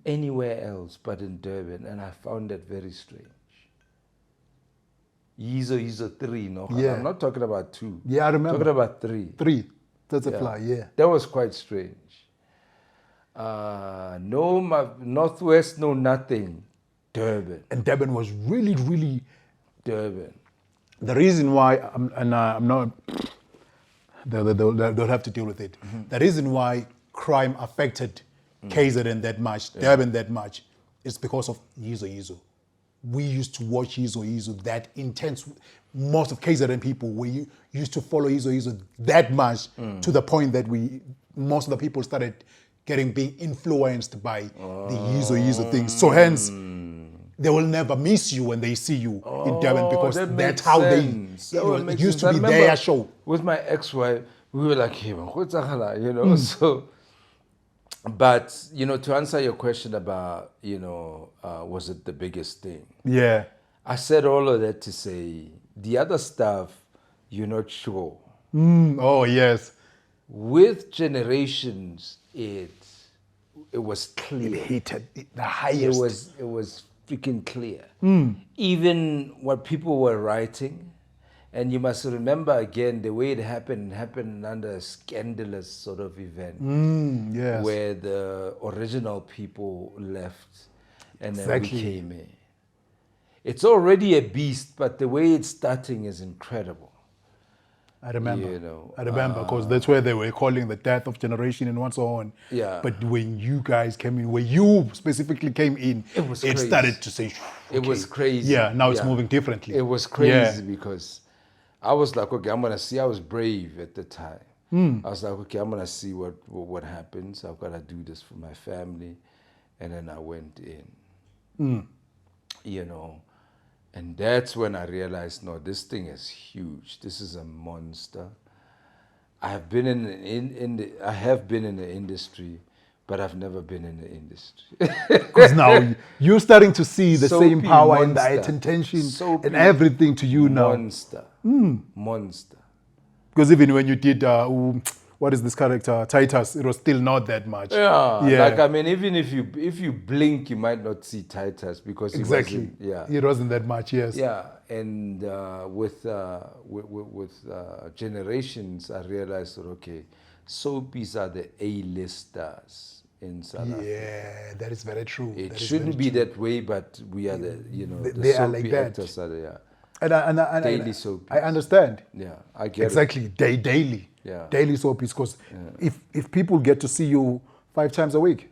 anywhere else but in Durban, and I found that very strange. YIZO 3, no? Yeah. I'm not talking about 2. Yeah, I remember. Talking about 3. 3. That's a fly, yeah. That was quite strange. No Northwest, no nothing. Durban. And Durban was really, really... Durban. The reason why, I'm not... They'll have to deal with it. The reason why crime affected KZN that much, Durban that much, is because of YIZO. We used to watch YIZO that intense. Most of KZN people, we used to follow YIZO that much to the point that most of the people started being influenced by the YIZO things. So hence, they will never miss you when they see you in Durban because that's how it used to be their show. With my ex-wife, we were like, hey, you know, so... But, you know, to answer your question about, you know, was it the biggest thing? Yeah. I said all of that to say, the other stuff, you're not sure. Oh, yes. With Generations, it was clear. It hit the highest. It was freaking clear. Even what people were writing, and you must remember again, the way it happened under a scandalous sort of event. Yes. Where the original people left and then we came in. It's already a beast, but the way it's starting is incredible. I remember. You know, I remember because that's where they were calling the death of generation and so on. Yeah. But when you guys came in, when you specifically came in, it started to say, it was crazy. Yeah, now it's moving differently. It was crazy because I was like, okay, I'm going to see. I was brave at the time. I was like, okay, I'm going to see what happens. I've got to do this for my family. And then I went in, you know. And that's when I realized, no, this thing is huge. This is a monster. I have been in the industry, but I've never been in the industry. Because now you're starting to see the same power and the attention and everything to you now. Monster. Because even when you did, what is this character, Titus, it was still not that much. Yeah. Like, I mean, even if you blink, you might not see Titus because it wasn't that much, yes. Yeah, and with Generations, I realized that, okay, soapies are the A-listers in South Africa. Yeah, that is very true. It shouldn't be that way, but we are the, you know, they are like that. Actors are there. And daily soapies. I understand. Yeah, I get it. Daily. Yeah. Daily soapies, because if people get to see you 5 times a week,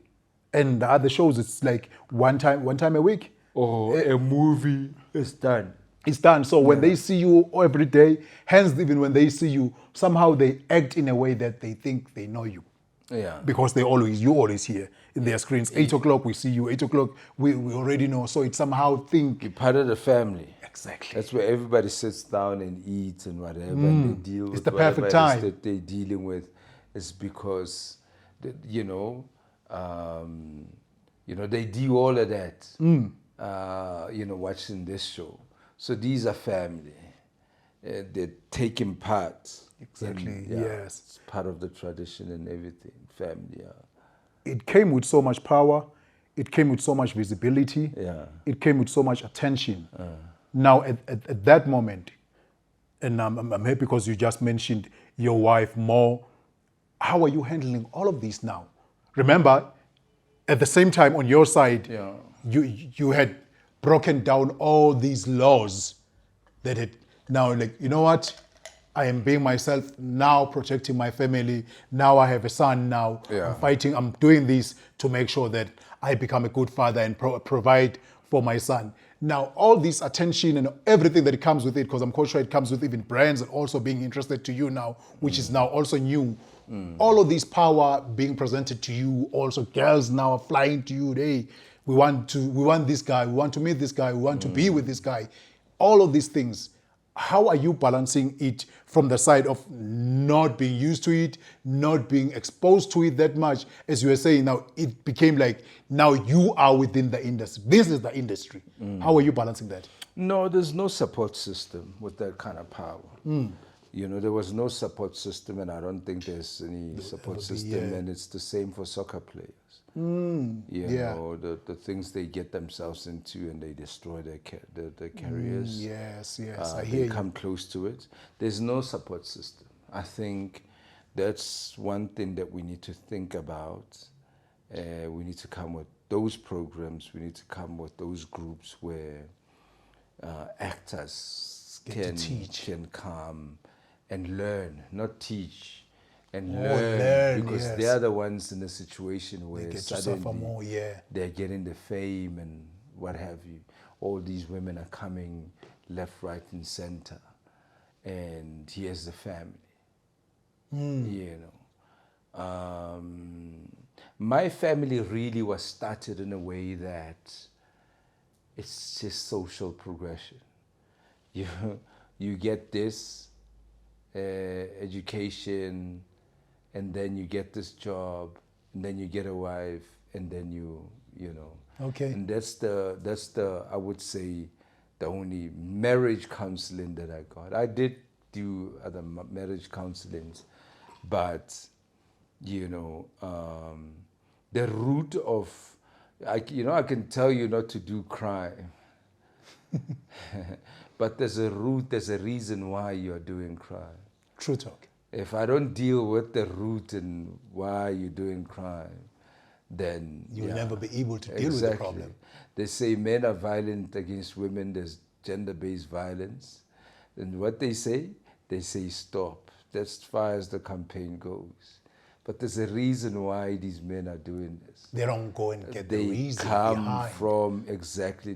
and the other shows it's like one time a week. Or a movie is done. It's done. So when they see you every day, hence even when they see you, somehow they act in a way that they think they know you. Yeah. Because you always here in their screens. 8 o'clock we see you. 8 o'clock we already know. So it somehow think you're part of the family. Exactly. That's where everybody sits down and eats and whatever. And they deal with the perfect time that they're dealing with. Is because, you know, they do all of that. You know, watching this show. So these are family. They're taking part. Exactly. And, yes. It's part of the tradition and everything. Family. It came with so much power. It came with so much visibility. Yeah. It came with so much attention. Now, at that moment, and I'm happy because you just mentioned your wife more. How are you handling all of this now? Remember, at the same time on your side, you had broken down all these laws that had now, like, you know what? I am being myself now, protecting my family. Now I have a son now. Yeah. I'm fighting, I'm doing this to make sure that I become a good father and provide for my son. Now, all this attention and everything that comes with it, because I'm quite sure it comes with even brands and also being interested to you now, which is now also new. All of this power being presented to you, also girls now are flying to you. Hey, we want this guy, we want to meet this guy, we want to be with this guy. All of these things. How are you balancing it from the side of not being used to it, not being exposed to it that much? As you were saying, now it became like now you are within the industry. This is the industry. How are you balancing that? No, there's no support system with that kind of power. You know, there was no support system, and I don't think there's any support system, and it's the same for soccer players. You know, the things they get themselves into, and they destroy their careers. Yes, I hear They you. come close to it. There's no support system. I think that's one thing that we need to think about. We need to come with those programs. We need to come with those groups where actors can come and learn, not teach, and learn, because they are the ones in the situation where suddenly they're getting the fame and what have you. All these women are coming left, right, and center, and here's the family. You know, my family really was started in a way that it's just social progression. You get this education, and then you get this job, and then you get a wife, and then you know. Okay. And that's the I would say the only marriage counseling that I got. I did do other marriage counselings, but you know, the root of I can tell you not to do crime. But there's a root, there's a reason why you're doing crime. True talk. If I don't deal with the root and why you're doing crime, then you'll never be able to deal with the problem. They say men are violent against women, there's gender-based violence. And what they say stop. That's as far as the campaign goes. But there's a reason why these men are doing this. They don't go and get the reason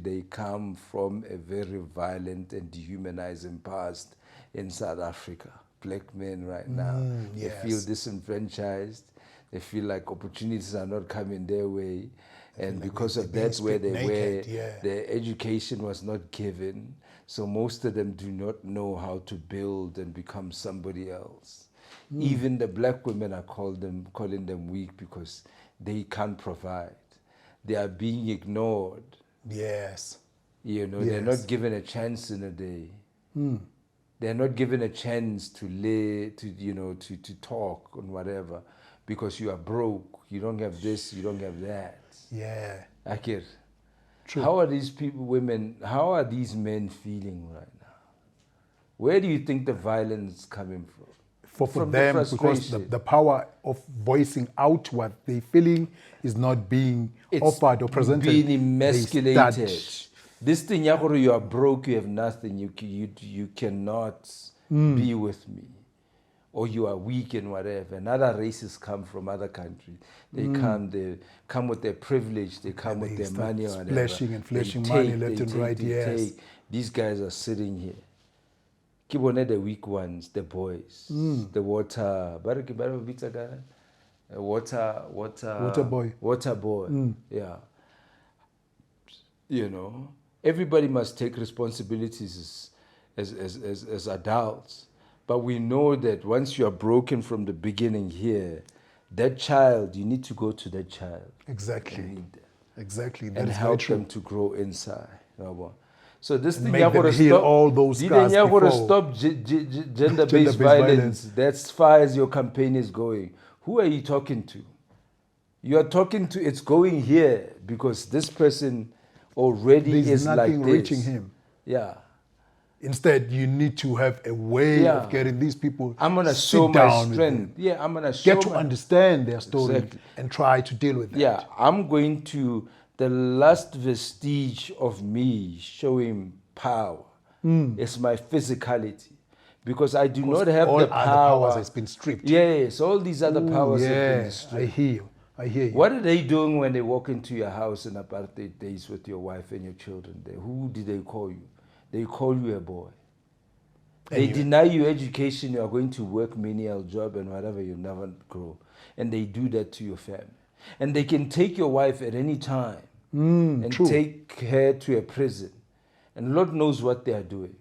They come from a very violent and dehumanizing past in South Africa. Black men right now, they feel disenfranchised. They feel like opportunities are not coming their way. And because of that, where they were, their education was not given. So most of them do not know how to build and become somebody else. Even the black women are calling them weak because they can't provide. They are being ignored. Yes. You know, they're not given a chance in a day. They're not given a chance to to talk and whatever, because you are broke. You don't have this. You don't have that. Yeah. Akir. True. How are these how are these men feeling right now? Where do you think the violence is coming from? For them, because the power of voicing out what they're feeling is not being offered or presented. Being emasculated. This thing, you are broke, you have nothing, you cannot be with me. Or you are weak and whatever. And other races come from other countries. They come with their privilege, they come with their money or whatever. Flashing money left and right, yes. These guys are sitting here. Keep on the weak ones, the boys, the water boy. Yeah. You know, everybody must take responsibilities as adults. But we know that once you are broken from the beginning here, that child, you need to go to that child. Exactly. That and is help very them to grow inside. So this thing, you have to stop all those scars before. Stop gender-based violence. That's as far as your campaign is going. Who are you talking to? You are talking to, it's going here because this person already is like this. There's nothing reaching him. Yeah. Instead, you need to have a way of getting these people. I'm gonna show my strength. Yeah, I'm gonna show get to understand their story and try to deal with that. Yeah, I'm going to. The last vestige of me showing power is my physicality, because I do not have the power. All other powers has been stripped. Yes, all these other powers have been stripped. I hear you. What are they doing when they walk into your house in apartheid days with your wife and your children there? Who did they call you? They call you a boy. They deny you education. You are going to work menial job and whatever, you never grow. And they do that to your family. And they can take your wife at any time and take her to a prison. And Lord knows what they are doing.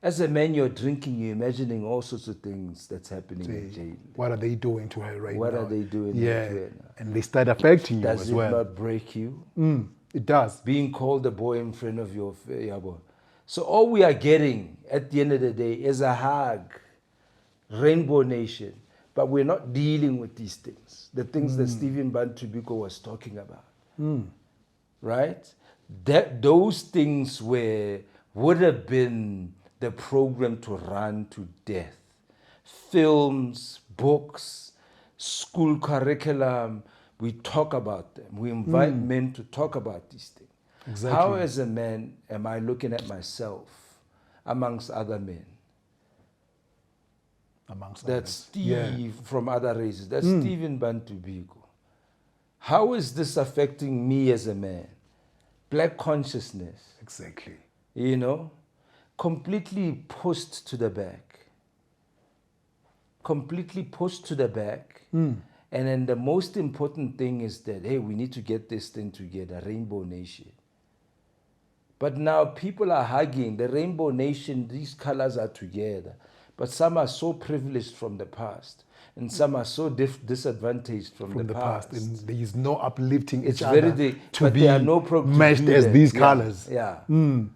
As a man, you're drinking, you're imagining all sorts of things that's happening in jail. What are they doing to her right now? What are they doing to her now? And they start affecting you as well. Does it not break you? It does. Being called a boy in front of your boy. So all we are getting at the end of the day is a hug, Rainbow Nation, but we're not dealing with these things, the things that Stephen Bantu Biko was talking about, right? Those things would have been the program to run to death. Films, books, school curriculum, we talk about them. We invite men to talk about these things. Exactly. How as a man am I looking at myself amongst other men? Amongst That's others. Steve from other races. That's Stephen Bantu Biko. How is this affecting me as a man? Black consciousness, Exactly. you know, completely pushed to the back. Completely pushed to the back. And then the most important thing is that, hey, we need to get this thing together, Rainbow Nation. But now people are hugging the Rainbow Nation, these colors are together. But some are so privileged from the past, and some are so disadvantaged from the past. And there is no uplifting It's each other very to but be there are no programs meshed as these colors. Yeah. You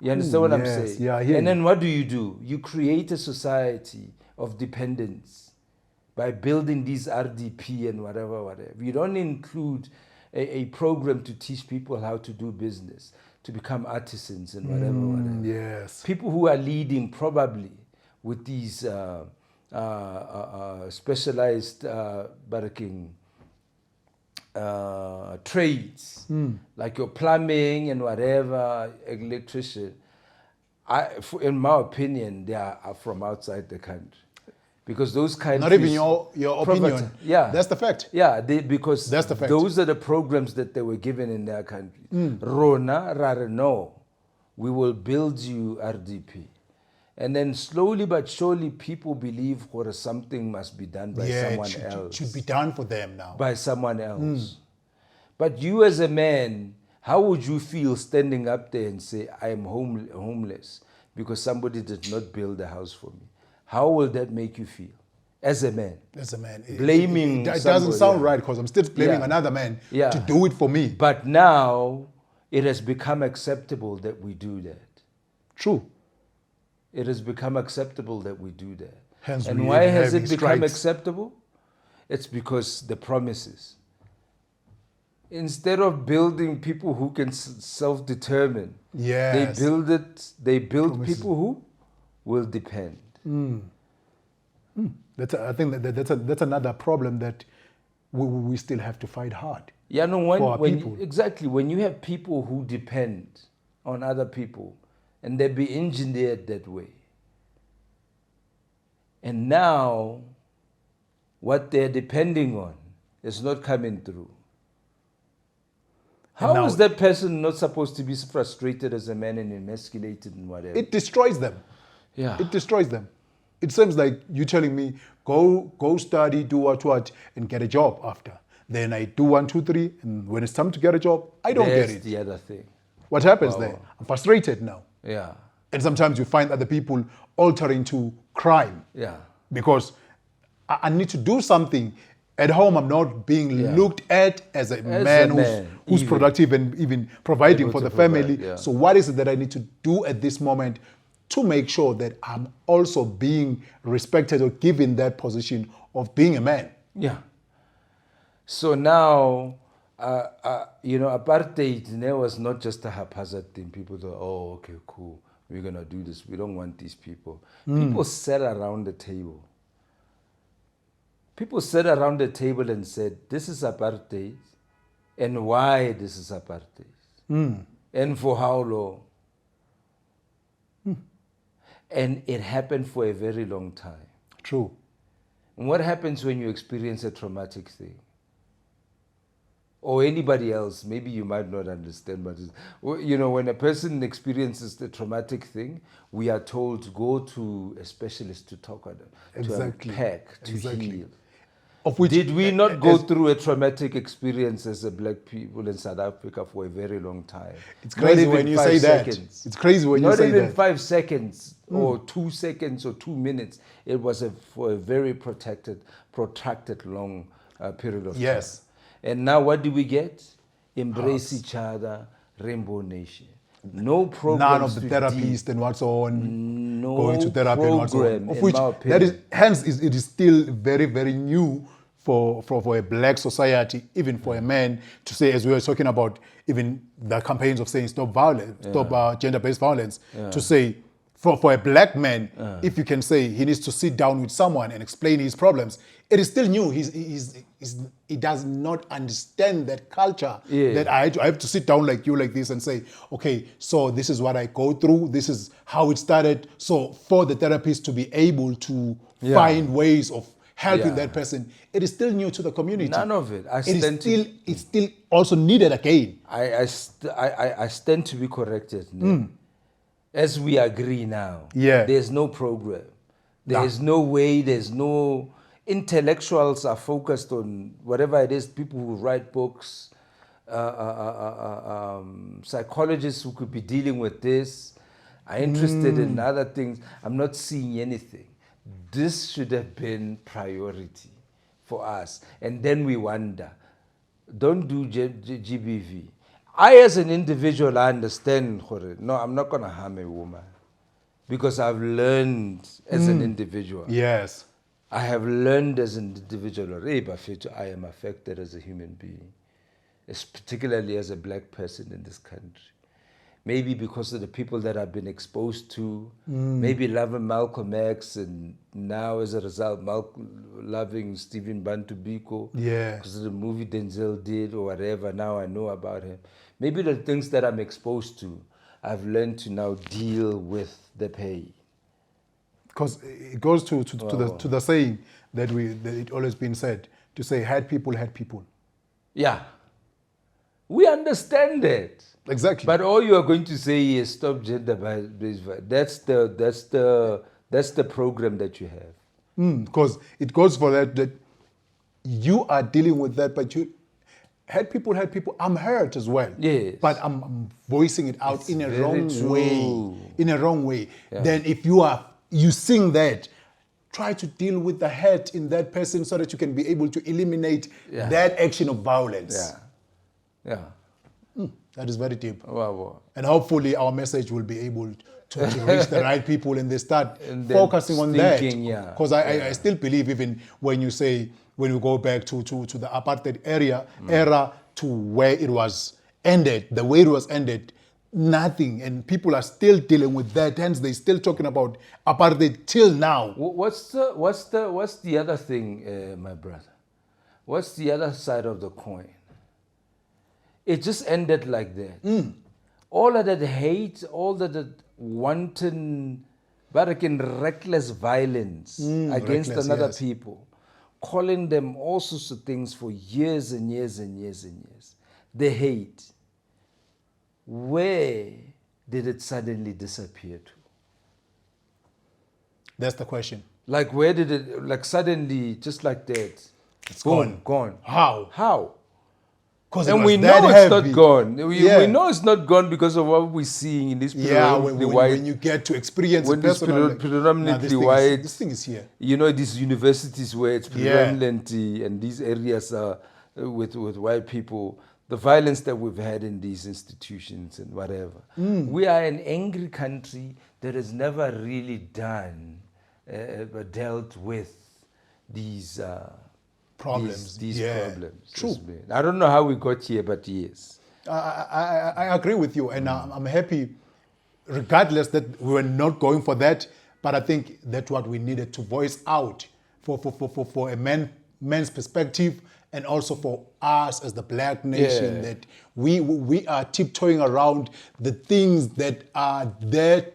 understand what I'm yes. saying? Yeah, I hear and you. then what do? You create a society of dependence by building these RDP and whatever. You don't include a program to teach people how to do business, to become artisans and whatever. Yes. People who are leading probably with these specialized barracking trades, like your plumbing and whatever, electrician, in my opinion, they are from outside the country. Because those countries... Not even your opinion. Yeah. That's the fact. Yeah, because That's the fact. those are the programs that they were given in their country. Rona, rare, no. We will build you RDP. And then slowly but surely people believe or something must be done by someone else. It should be done for them now. By someone else. But you as a man, how would you feel standing up there and say, I am homeless because somebody did not build a house for me? How will that make you feel as a man? As a man. Blaming It doesn't sound right because I'm still blaming Yeah. another man Yeah. to do it for me. But now it has become acceptable that we do that. True. It has become acceptable that we do that. Hence and we why are has having it become strikes. acceptable? It's because the promises. Instead of building people who can self-determine, Yes. they build Promises. people who will depend. I think that's another problem that we still have to fight hard. Yeah, no, For our people. exactly, when you have people who depend on other people and they be engineered that way, and now what they're depending on is not coming through. How now- is that person not supposed to be frustrated as a man and emasculated and whatever? It destroys them. Yeah. It destroys them. It seems like you telling me, go study, do what, and get a job after. Then I do 1, 2, 3, and when it's time to get a job, I don't That's get it. the other thing. What happens Wow. there? I'm frustrated now. Yeah. And sometimes you find other people altering to crime Yeah. because I need to do something. At home, I'm not being Yeah. looked at as a As man a who's man, who's even. productive and even providing Able for to the provide, family. yeah. So what is it that I need to do at this moment to make sure that I'm also being respected or given that position of being a man? Yeah. So now, apartheid was not just a haphazard thing. People thought, oh, okay, cool, we're going to do this. We don't want these people. People sat around the table. People sat around the table and said, this is apartheid, and why this is apartheid, and for how long. And it happened for a very long time. True. And what happens when you experience a traumatic thing? Or anybody else, maybe you might not understand, but when a person experiences the traumatic thing, we are told to go to a specialist to talk to them, Exactly. to unpack, to Exactly. heal. Of which, Did we not go through a traumatic experience as a black people in South Africa for a very long time? It's crazy Not when even you 5 say that. seconds. It's crazy when you Not say even that. 5 seconds or 2 seconds or 2 minutes. It was for a very protracted long period of Yes. time. And now what do we get? Embrace each other, Rainbow Nation. No programs. None of the to deal. therapists and what's on, No going to therapy and what's on. program, Of in which, my that is, opinion. hence, it is still very, very new for a black society, even for a man, to say, as we were talking about, even the campaigns of saying stop violence, stop gender-based violence, to say, for a black man, if you can say he needs to sit down with someone and explain his problems, it is still new. He does not understand that culture, that I have to sit down like you, like this, and say, okay, so this is what I go through, this is how it started. So for the therapist to be able to find ways of helping that person, it is still new to the community. None of it. It's still also needed again. I stand to be corrected. As we agree now, there's no program. There's no way, there's no... Intellectuals are focused on whatever it is, people who write books, psychologists who could be dealing with this, are interested in other things. I'm not seeing anything. This should have been priority for us. And then we wonder, don't do GBV. I, as an individual, I understand, no, I'm not going to harm a woman because I've learned as an individual. Yes. I have learned as an individual, I am affected as a human being, particularly as a black person in this country. Maybe because of the people that I've been exposed to, maybe loving Malcolm X, and now as a result, loving Stephen Bantu Biko, because of the movie Denzel did or whatever, now I know about him. Maybe the things that I'm exposed to, I've learned to now deal with the pain. Because it goes to the saying that it always been said, to say, had people, had people. Yeah. We understand that. Exactly. But all you are going to say is stop gender-based violence. That's the program that you have. Because it goes for that you are dealing with that, but you had people, I'm hurt as well. Yes. But I'm voicing it out in a wrong way. In a wrong way. Yeah. Then if you sing that, try to deal with the hurt in that person so that you can be able to eliminate that action of violence. Yeah. That is very deep. Wow. And hopefully our message will be able to reach the right people and they start focusing on that. Because I still believe, even when you say, when we go back to the apartheid era to where it was ended, the way it was ended, nothing, and people are still dealing with that. Hence, they're still talking about apartheid till now. What's the other thing, my brother? What's the other side of the coin? It just ended like that. All of that hate, all of that wanton, reckless violence against another people, calling them all sorts of things for years and years and years and years. The hate. Where did it suddenly disappear to? That's the question. Like, where did it, like, suddenly, just like that? It's gone. How? And we know it's not gone. We know it's not gone because of what we're seeing in this predominantly white. When you get to experience when this predominantly white, this thing is here. You know, these universities where it's predominantly, and these areas are with white people, the violence that we've had in these institutions and whatever. We are an angry country that has never really dealt with these problems. These problems. True. I don't know how we got here, but yes. I agree with you, and I'm happy, regardless that we were not going for that, but I think that's what we needed to voice out for a man's perspective, and also for us as the black nation, that we are tiptoeing around the things that are there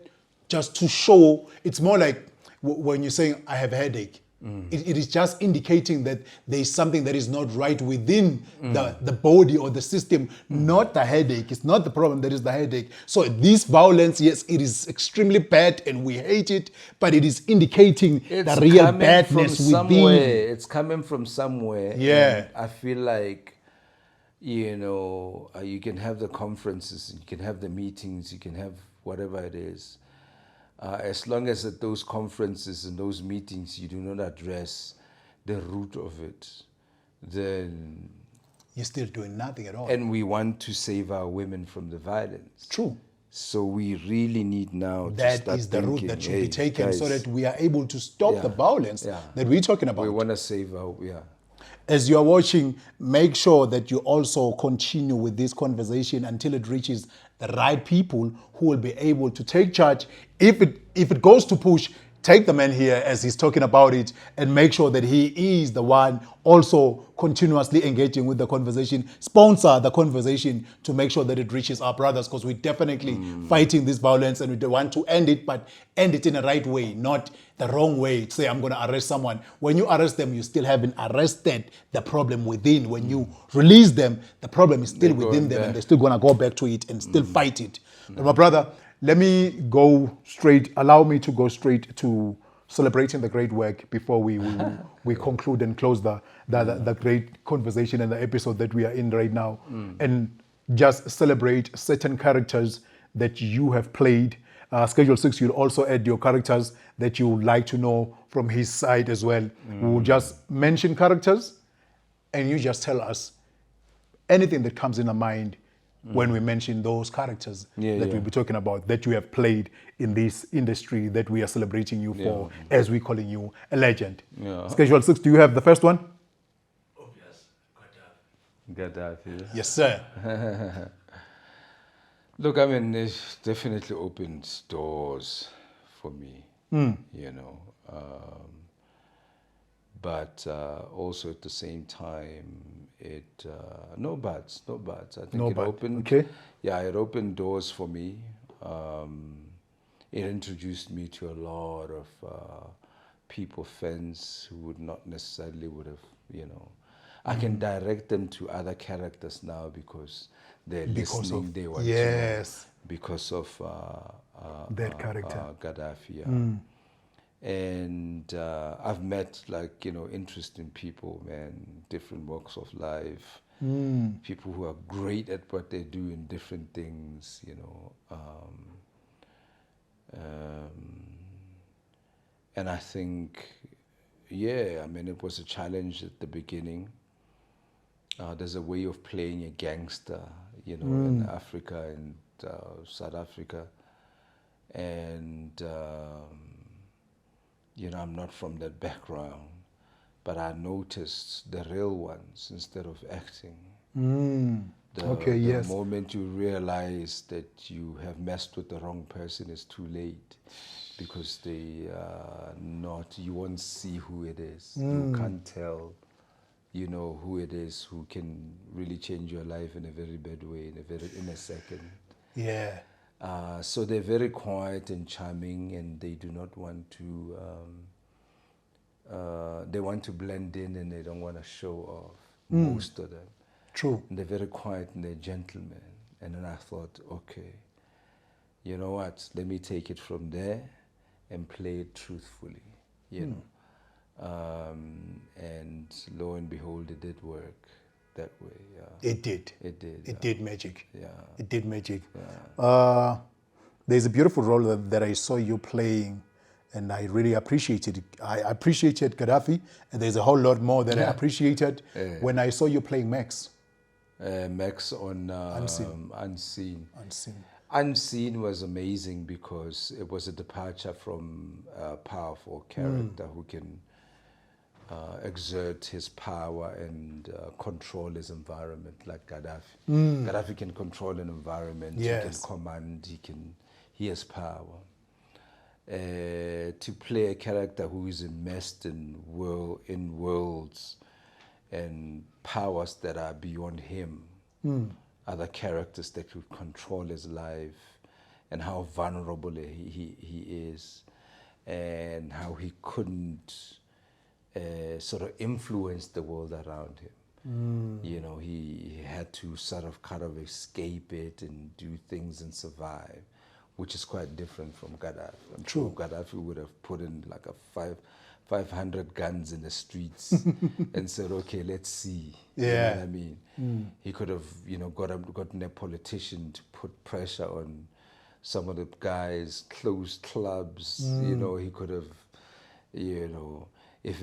just to show. It's more like when you're saying, I have a headache. It is just indicating that there is something that is not right within the body or the system, not the headache. It's not the problem that is the headache. So this violence, yes, it is extremely bad and we hate it, but it is indicating the real badness within. It's coming from somewhere. Yeah. I feel like, you know, you can have the conferences, you can have the meetings, you can have whatever it is. As long as at those conferences and those meetings you do not address the root of it, then you're still doing nothing at all. And we want to save our women from the violence. True. So we really need now to That start is the route thinking, that should be hey, taken so guys, that we are able to stop the violence that we're talking about. we want to save our, As you are watching, make sure that you also continue with this conversation until it reaches the right people who will be able to take charge. If it goes to push, take the man here as he's talking about it and make sure that he is the one also continuously engaging with the conversation. Sponsor the conversation to make sure that it reaches our brothers, because we're definitely fighting this violence and we want to end it, but end it in the right way, not the wrong way. Say, I'm going to arrest someone. When you arrest them, you still haven't arrested the problem within. When you release them, the problem is still within them and they're still going to go back to it and still fight it. But my brother, let me go straight, allow me to go straight to celebrating the great work before we conclude and close the great conversation and the episode that we are in right now. And just celebrate certain characters that you have played. Schedule 6, you'll also add your characters that you would like to know from his side as well. We'll just mention characters and you just tell us anything that comes in our mind when we mention those characters that we'll be talking about, that you have played in this industry that we are celebrating you for, as we're calling you a legend. Schedule 6, do you have the first one? Obvious, Gaddafi. Yes, sir. Look, I mean, it definitely opens doors for me, you know. But also at the same time, it no buts. I think it opened. Okay. Yeah, it opened doors for me. It introduced me to a lot of people, fans who would not necessarily would have, you know. I can direct them to other characters now because they're listening. They want to know because of that character, Gaddafi. Yeah. And I've met, like, you know, interesting people, man, different walks of life, people who are great at what they do in different things, you know. And I think, yeah, I mean, it was a challenge at the beginning. There's a way of playing a gangster, you know, in Africa and South Africa. And you know, I'm not from that background, but I noticed the real ones instead of acting. The moment you realize that you have messed with the wrong person, it's too late, because they are not, you won't see who it is. You can't tell, you know, who it is who can really change your life in a very bad way, in a second. Yeah. So they're very quiet and charming, and they do not want to, they want to blend in and they don't want to show off, most of them. True. And they're very quiet and they're gentlemen. And then I thought, okay, you know what, let me take it from there and play it truthfully, you know. And lo and behold, it did work that way. It did. It did. It did magic. Yeah. It did magic. There's a beautiful role that I saw you playing, and I really appreciated it. I appreciated Gaddafi, and there's a whole lot more that I appreciated when I saw you playing Max. Max on Unseen. Unseen was amazing because it was a departure from a powerful character who can exert his power and control his environment, like Gaddafi. Gaddafi can control an environment, he can command, he has power. To play a character who is immersed in worlds and powers that are beyond him, other characters that could control his life, and how vulnerable he is, and how he couldn't sort of influence the world around him. You know, he had to sort of escape it and do things and survive, which is quite different from Gaddafi. I'm sure Gaddafi would have put in like a 500 guns in the streets and said, okay, let's see. You know what I mean? He could have, you know, gotten a politician to put pressure on some of the guys, closed clubs. You know, he could have, you know, if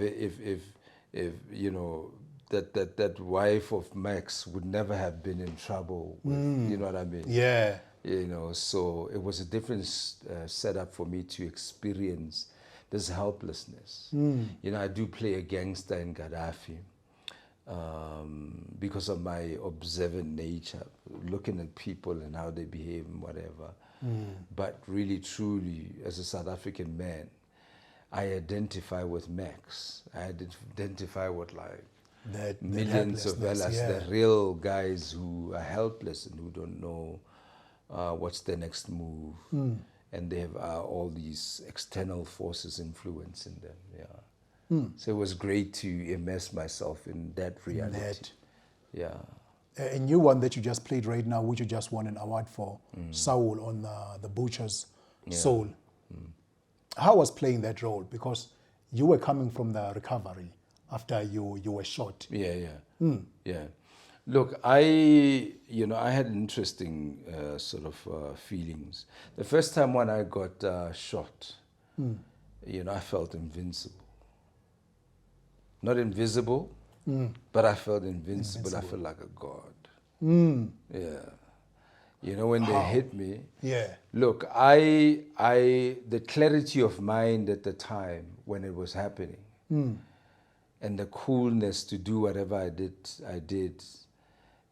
you know, that wife of Max would never have been in trouble with, you know what I mean? Yeah. You know, so it was a different setup for me to experience this helplessness. You know, I do play a gangster in Gaddafi because of my observant nature, looking at people and how they behave and whatever. But really, truly, as a South African man, I identify with Max. I identify with like That millions of helplessness, dollars, the real guys who are helpless and who don't know what's their next move. And they have all these external forces influencing them. Yeah. So it was great to immerse myself in that reality. Yeah. A new one that you just played right now, which you just won an award for, Saul on the Butcher's Soul. How was playing that role? Because you were coming from the recovery after you were shot. Yeah. Look, I had interesting sort of feelings. The first time when I got shot, I felt invincible. Not invisible, but I felt invincible. I felt like a god. Yeah. You know, when they hit me. Yeah. Look, the clarity of mind at the time when it was happening, and the coolness to do whatever I did,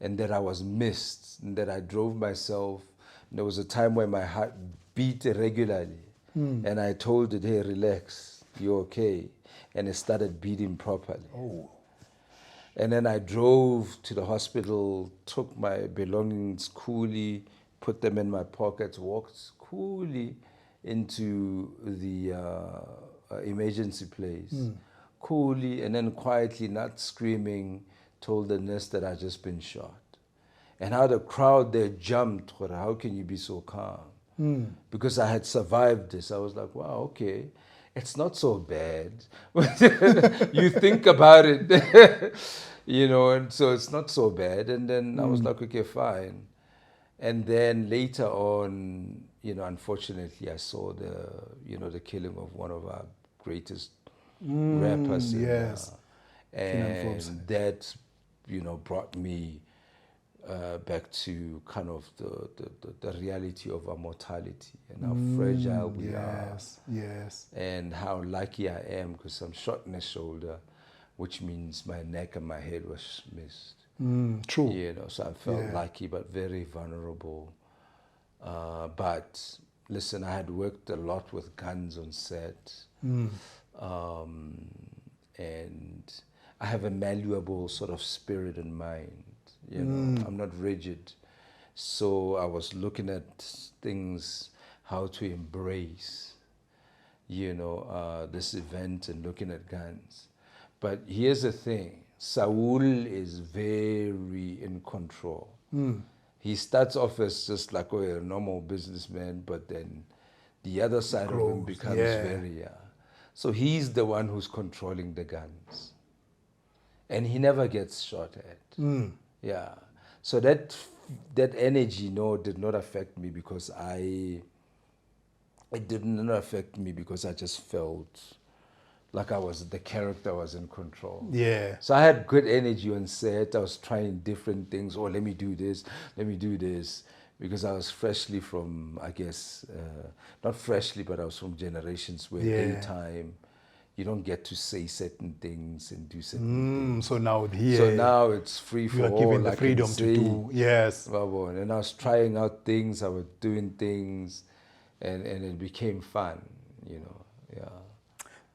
and that I was missed, and that I drove myself. There was a time when my heart beat irregularly, and I told it, hey, relax, you're okay. And it started beating properly. Oh. And then I drove to the hospital, took my belongings coolly, put them in my pockets, walked coolly into the emergency place, coolly, and then quietly, not screaming, told the nurse that I'd just been shot. And how the crowd there jumped, how can you be so calm? Because I had survived this. I was like, wow, okay. It's not so bad. You think about it, and so it's not so bad. And then I was like, okay, fine. And then later on, unfortunately, I saw the killing of one of our greatest rappers. Yes. And that, brought me back to kind of the reality of our mortality and how fragile we are. Yes. And how lucky I am because I'm shot in the shoulder, which means my neck and my head was missed. True. So I felt lucky but very vulnerable. But listen, I had worked a lot with guns on set. And I have a malleable sort of spirit and mind. I'm not rigid. So I was looking at things, how to embrace, this event and looking at guns. But here's the thing, Saul is very in control. He starts off as just like a normal businessman, but then the other side of him becomes very, So he's the one who's controlling the guns. And he never gets shot at. Yeah. So that energy, did not affect me because it did not affect me because I just felt like the character was in control. Yeah. So I had good energy on set. I was trying different things. Oh, let me do this. Let me do this. Because I was freshly from, I guess, not freshly, but I was from generations where daytime, you don't get to say certain things and do certain things. So now it's free for all. You are given the freedom to do. Yes. And I was trying out things. I was doing things, and it became fun. Yeah.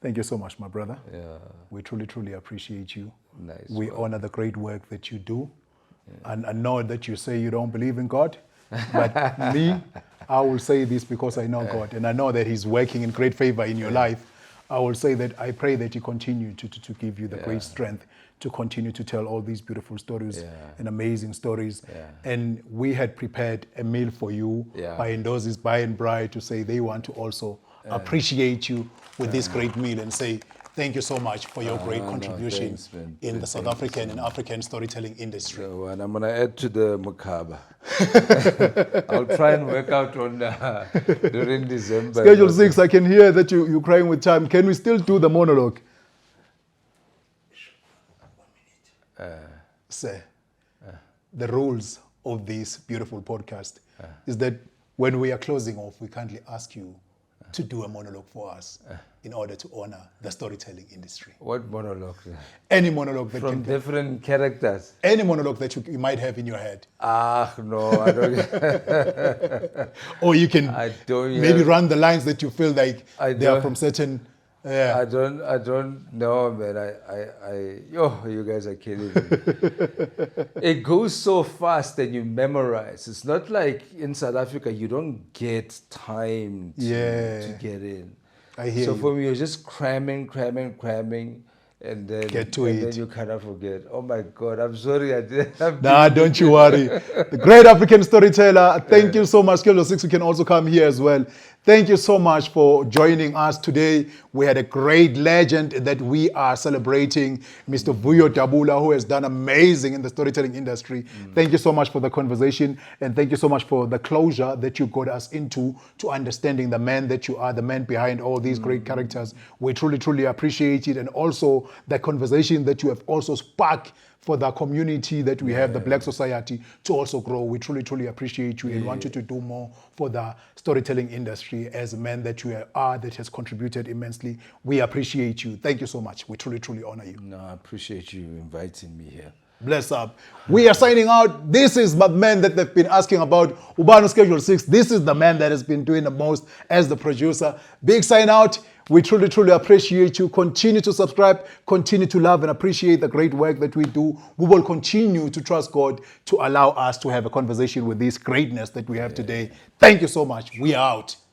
Thank you so much, my brother. Yeah. We truly, truly appreciate you. Nice. We honor the great work that you do. And I know that you say you don't believe in God, but me, I will say this because I know God, and I know that He's working in great favor in your life. I will say that I pray that He continue to give you the great strength to continue to tell all these beautiful stories and amazing stories. And we had prepared a meal for you by Ndozi's By and Bride to say they want to also appreciate you with this great meal and say thank you so much for your great contribution in the South African and African storytelling industry. So, and I'm going to add to the macabre. I'll try and work out on during December. Schedule 6, I can hear that you're crying with time. Can we still do the monologue? Sir, the rules of this beautiful podcast. is that when we are closing off, we kindly ask you to do a monologue for us in order to honor the storytelling industry. What monologue? Any monologue that From different characters. any monologue that you might have in your head. No, I don't. Or you can I don't maybe have- run the lines that you feel like I they are don't- from certain. I don't know, man. You guys are killing me. It goes so fast that you memorize. It's not like in South Africa, you don't get time to get in. I hear so you. for me, you're just cramming, and then Get to and it. then you kind of forget. Oh my God, I'm sorry. I did. Nah, don't you worry. The great African storyteller. Thank you so much. Schedule 6, we can also come here as well. Thank you so much for joining us today. We had a great legend that we are celebrating, Mr. Vuyo Dabula, who has done amazing in the storytelling industry. Thank you so much for the conversation, and thank you so much for the closure that you got us into to understanding the man that you are, the man behind all these great characters. We truly, truly appreciate it, and also the conversation that you have also sparked for the community that we have, the Black society, to also grow. We truly, truly appreciate you and want you to do more for the storytelling industry as a man that you are, that has contributed immensely. We appreciate you. Thank you so much. We truly, truly honor you. No, I appreciate you inviting me here. Bless up. We are signing out. This is the man that they've been asking about, Ubano Schedule 6. This is the man that has been doing the most as the producer. Big sign out. We truly, truly appreciate you. Continue to subscribe, continue to love and appreciate the great work that we do. We will continue to trust God to allow us to have a conversation with this greatness that we have today. Thank you so much. We are out.